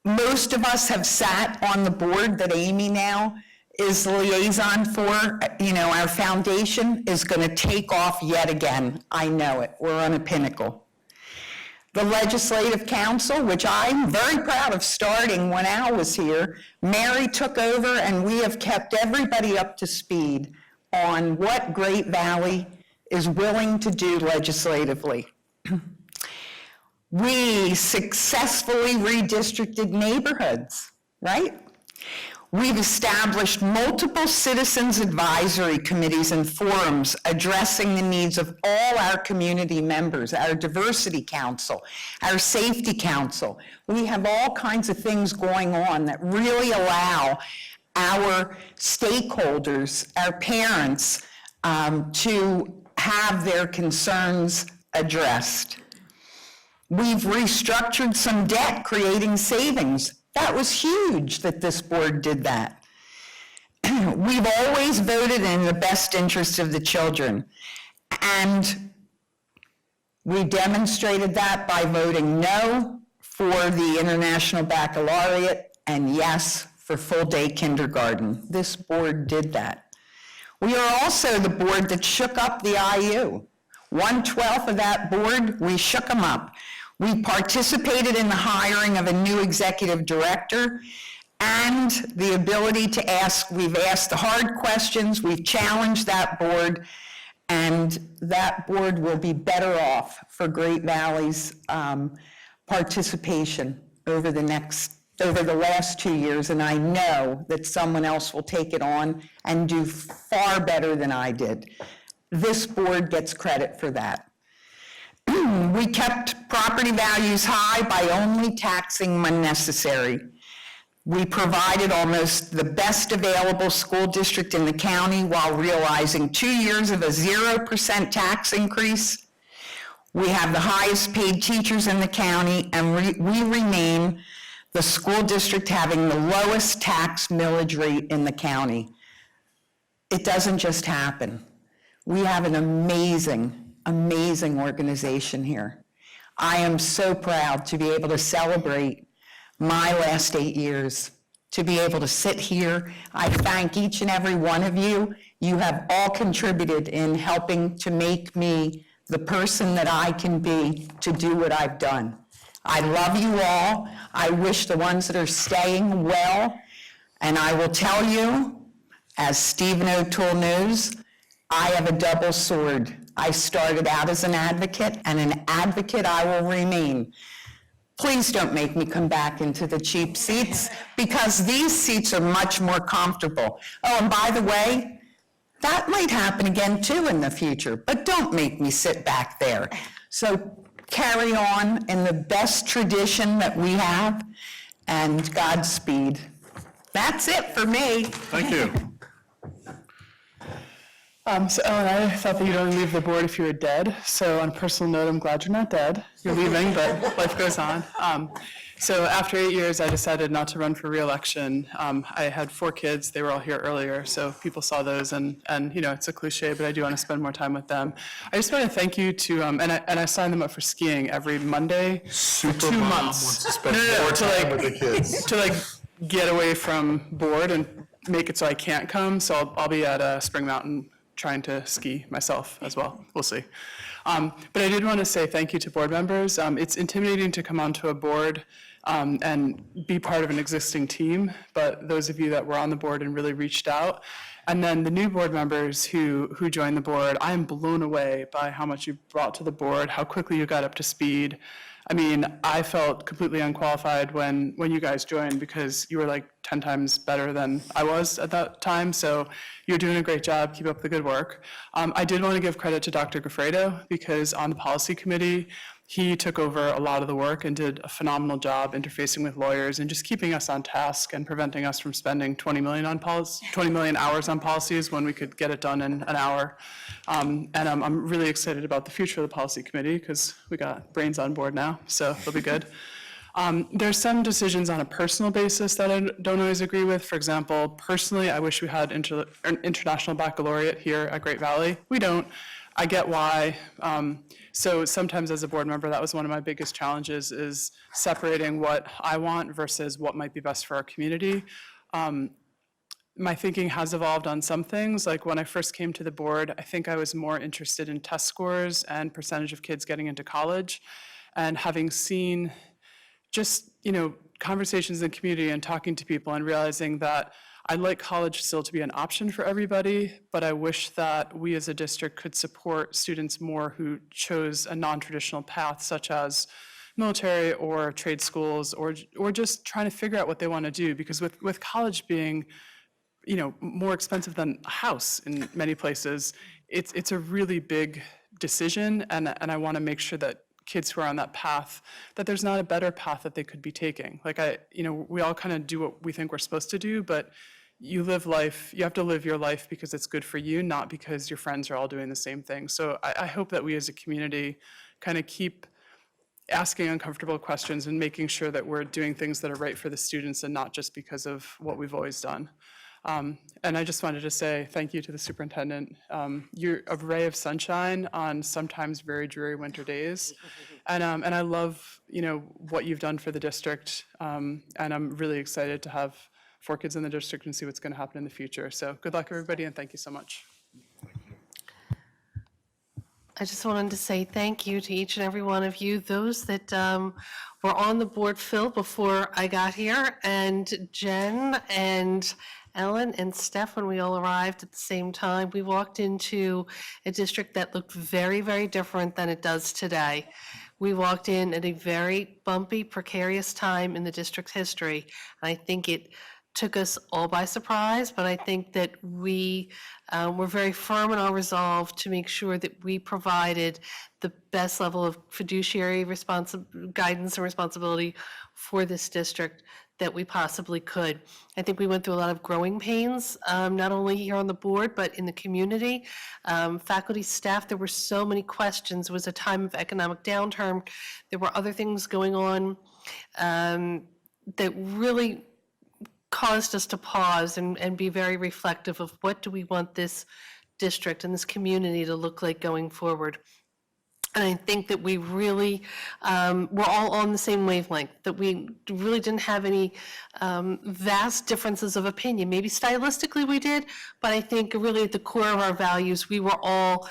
Most of us have sat on the board that Amy now is liaison for. You know, our foundation is going to take off yet again. I know it. We're on a pinnacle. The Legislative Council, which I'm very proud of starting when Al was here, Mary took over, and we have kept everybody up to speed on what Great Valley is willing to do legislatively. We successfully redistricted neighborhoods, right? We've established multiple citizens advisory committees and forums addressing the needs of all our community members, our diversity council, our safety council. We have all kinds of things going on that really allow our stakeholders, our parents, to have their concerns addressed. We've restructured some debt, creating savings. That was huge that this board did that. We've always voted in the best interest of the children. And we demonstrated that by voting no for the International Baccalaureate and yes for full-day kindergarten. This board did that. We are also the board that shook up the IU. 1/12 of that board, we shook them up. We participated in the hiring of a new executive director and the ability to ask, we've asked the hard questions, we've challenged that board, and that board will be better off for Great Valley's participation over the last 2 years, and I know that someone else will take it on and do far better than I did. This board gets credit for that. We kept property values high by only taxing when necessary. We provided almost the best available school district in the county while realizing 2 years of a 0% tax increase. We have the highest paid teachers in the county, and we remain the school district having the lowest tax millage rate in the county. It doesn't just happen. We have an amazing organization here. I am so proud to be able to celebrate my last 8 years, to be able to sit here. I thank each and every one of you. You have all contributed in helping to make me the person that I can be to do what I've done. I love you all. I wish the ones that are staying well, and I will tell you, as Stephen O'Toole knows, I have a double sword. I started out as an advocate, and an advocate I will remain. Please don't make me come back into the cheap seats, because these seats are much more comfortable. Oh, and by the way, that might happen again too in the future, but don't make me sit back there. So carry on in the best tradition that we have, and Godspeed. That's it for me. Thank you. So Ellen, I thought that you'd only leave the board if you were dead. So on a personal note, I'm glad you're not dead. You're leaving, but life goes on. So after 8 years, I decided not to run for re-election. I had 4 kids. They were all here earlier, so people saw those, and you know, it's a cliche, but I do want to spend more time with them. I just want to thank you to, and I signed them up for skiing every Monday for 2 months. Wants to spend more time with the kids. To like get away from board and make it so I can't come. So I'll be at Spring Mountain trying to ski myself as well. We'll see. But I did want to say thank you to board members. It's intimidating to come onto a board and be part of an existing team, but those of you that were on the board and really reached out, and then the new board members who joined the board, I am blown away by how much you brought to the board, how quickly you got up to speed. I mean, I felt completely unqualified when you guys joined, because you were like 10 times better than I was at that time. So you're doing a great job. Keep up the good work. I did want to give credit to Dr. Schrader, because on the policy committee, he took over a lot of the work and did a phenomenal job interfacing with lawyers and just keeping us on task and preventing us from spending 20 million hours on policies when we could get it done in an hour. And I'm really excited about the future of the policy committee, because we got brains on board now, so it'll be good. There's some decisions on a personal basis that I don't always agree with. For example, personally, I wish we had an international baccalaureate here at Great Valley. We don't. I get why. So sometimes as a board member, that was one of my biggest challenges, is separating what I want versus what might be best for our community. My thinking has evolved on some things. Like when I first came to the board, I think I was more interested in test scores and percentage of kids getting into college. And having seen just, conversations in the community and talking to people and realizing that I'd like college still to be an option for everybody, but I wish that we as a district could support students more who chose a non-traditional path, such as military or trade schools, or just trying to figure out what they want to do. Because with college being, more expensive than a house in many places, it's a really big decision, and I want to make sure that kids who are on that path, that there's not a better path that they could be taking. Like we all kind of do what we think we're supposed to do, but you live life, you have to live your life because it's good for you, not because your friends are all doing the same thing. So I hope that we as a community kind of keep asking uncomfortable questions and making sure that we're doing things that are right for the students and not just because of what we've always done. And I just wanted to say thank you to the superintendent. You're a ray of sunshine on sometimes very dreary winter days. And I love, what you've done for the district. And I'm really excited to have 4 kids in the district and see what's going to happen in the future. So good luck, everybody, and thank you so much. I just wanted to say thank you to each and every one of you, those that were on the board, Phil, before I got here, and Jen and Ellen and Steph, when we all arrived at the same time. We walked into a district that looked very, very different than it does today. We walked in at a very bumpy, precarious time in the district's history. And I think it took us all by surprise, but I think that we were very firm in our resolve to make sure that we provided the best level of fiduciary guidance and responsibility for this district that we possibly could. I think we went through a lot of growing pains, not only here on the board, but in the community. Faculty, staff, there were so many questions. It was a time of economic downturn. There were other things going on that really caused us to pause and be very reflective of what do we want this district and this community to look like going forward. And I think that we really were all on the same wavelength, that we really didn't have any vast differences of opinion. Maybe stylistically we did, but I think really at the core of our values, we were all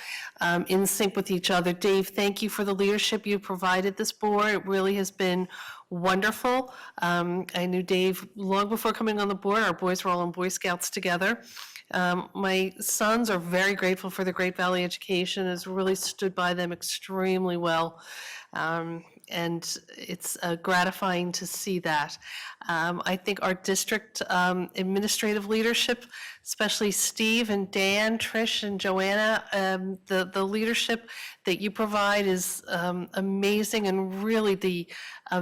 in sync with each other. Dave, thank you for the leadership you provided this board. It really has been wonderful. I knew Dave long before coming on the board. Our boys were all in Boy Scouts together. My sons are very grateful for the Great Valley education. Has really stood by them extremely well. And it's gratifying to see that. I think our district administrative leadership, especially Steve and Dan, Trish and Joanna, the leadership that you provide is amazing, and really the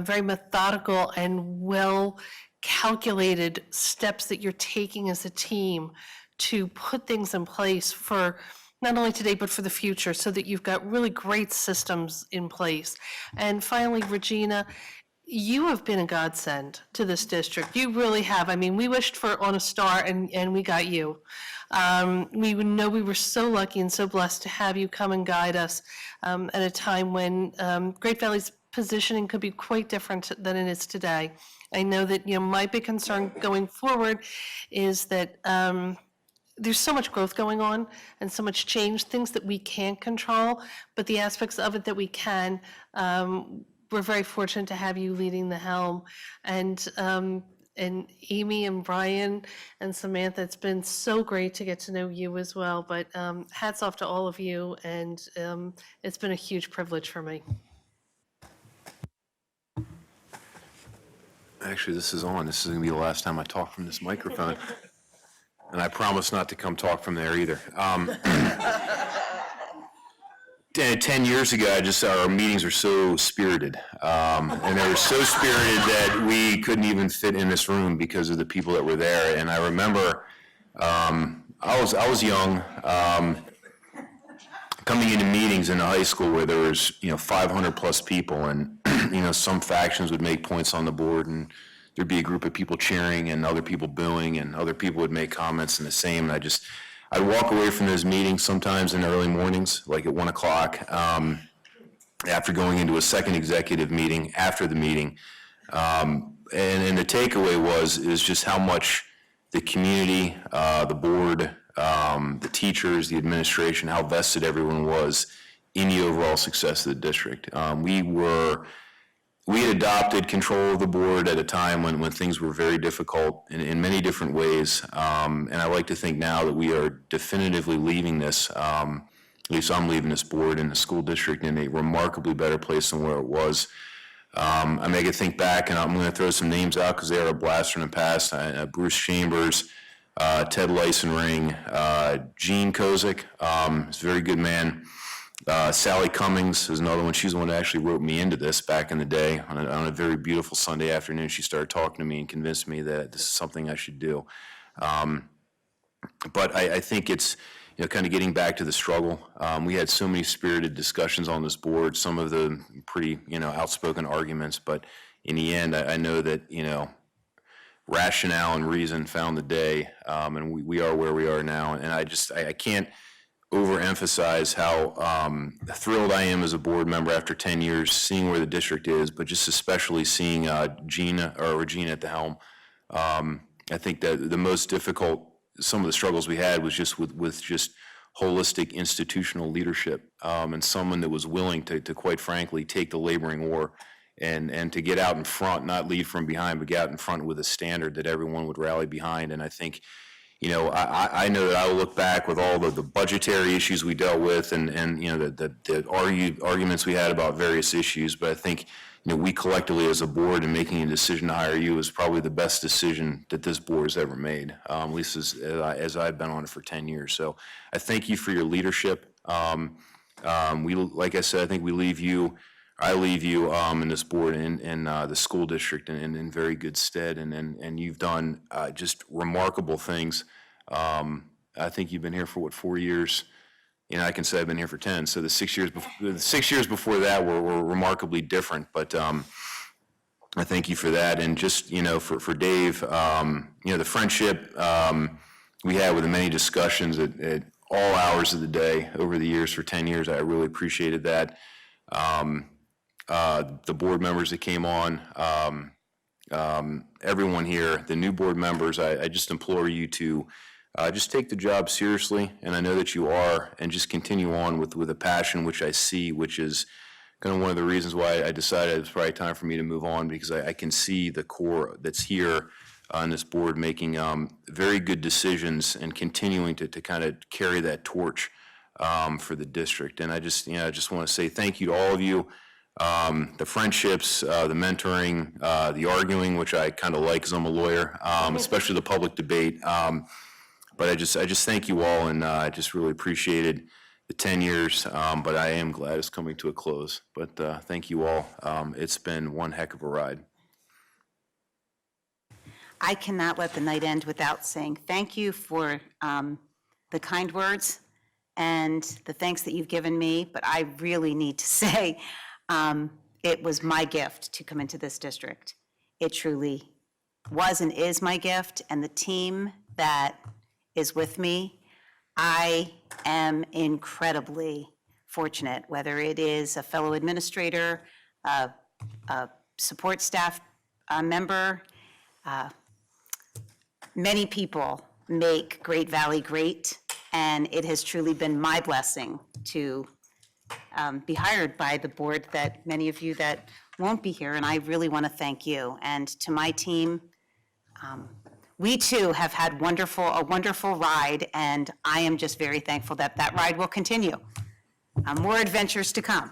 very methodical and well calculated steps that you're taking as a team to put things in place for not only today, but for the future, so that you've got really great systems in place. And finally, Regina, you have been a godsend to this district. You really have. I mean, we wished on a star, and we got you. We know we were so lucky and so blessed to have you come and guide us at a time when Great Valley's positioning could be quite different than it is today. I know that, my big concern going forward is that there's so much growth going on and so much change, things that we can't control, but the aspects of it that we can, we're very fortunate to have you leading the helm. And Amy and Brian and Samantha, it's been so great to get to know you as well, but hats off to all of you, and it's been a huge privilege for me. Actually, this is on. This is going to be the last time I talk from this microphone. And I promise not to come talk from there either. 10 years ago, our meetings were so spirited. And they were so spirited that we couldn't even fit in this room because of the people that were there. And I remember I was young, coming into meetings in the high school where there was 500 plus people, and some factions would make points on the board, and there'd be a group of people cheering and other people booing, and other people would make comments and the same. And I'd walk away from those meetings sometimes in the early mornings, like at 1 o'clock, after going into a second executive meeting after the meeting. And the takeaway is just how much the community, the board, the teachers, the administration, how vested everyone was in the overall success of the district. We were we had adopted control of the board at a time when things were very difficult in many different ways. And I like to think now that we are definitively leaving this, at least I'm leaving this board and the school district in a remarkably better place than where it was. I make it think back, and I'm going to throw some names out because they are a blast from the past. Bruce Chambers, Ted Lysenring, Gene Kozik, is a very good man. Sally Cummings is another one. She's the one that actually wrote me into this back in the day. On a very beautiful Sunday afternoon, she started talking to me and convinced me that this is something I should do. But I think it's, kind of getting back to the struggle. We had so many spirited discussions on this board, some of the pretty, outspoken arguments, but in the end, I know that, rationale and reason found the day, and we are where we are now. And I can't overemphasize how thrilled I am as a board member after 10 years, seeing where the district is, but just especially seeing Regina at the helm. I think that the most difficult, some of the struggles we had was just with just holistic institutional leadership, and someone that was willing to quite frankly take the laboring oar and to get out in front, not lead from behind, but get out in front with a standard that everyone would rally behind. And I think, I know that I will look back with all the budgetary issues we dealt with and the arguments we had about various issues, but I think, we collectively as a board and making a decision to hire you is probably the best decision that this board has ever made, at least as I've been on it for 10 years. So I thank you for your leadership. Like I said, I think I leave you in this board and the school district in very good stead, and you've done just remarkable things. I think you've been here for 4 years? I can say I've been here for 10. So the 6 years before that were remarkably different. But I thank you for that, and just for Dave, the friendship we had with the many discussions at all hours of the day over the years for 10 years. I really appreciated that. The board members that came on, everyone here, the new board members, I just implore you to just take the job seriously, and I know that you are, and just continue on with a passion, which I see, which is kind of one of the reasons why I decided it was probably time for me to move on, because I can see the core that's here on this board making very good decisions and continuing to kind of carry that torch for the district. And I just want to say thank you to all of you. The friendships, the mentoring, the arguing, which I kind of like because I'm a lawyer, especially the public debate. But I just thank you all, and I just really appreciated the 10 years, but I am glad it's coming to a close. But thank you all. It's been one heck of a ride. I cannot let the night end without saying thank you for the kind words and the thanks that you've given me, but I really need to say it was my gift to come into this district. It truly was and is my gift, and the team that is with me, I am incredibly fortunate, whether it is a fellow administrator, a support staff member. Many people make Great Valley great, and it has truly been my blessing to be hired by the board that many of you that won't be here, and I really want to thank you. And to my team, we too have had a wonderful ride, and I am just very thankful that that ride will continue. More adventures to come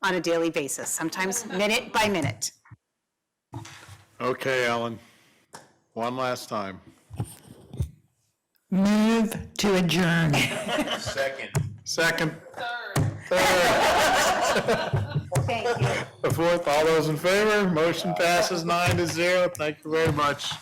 on a daily basis, sometimes minute by minute. Okay, Ellen, one last time. Move to adjourn. Second. Thank you. The fourth, all those in favor, motion passes 9-0. Thank you very much.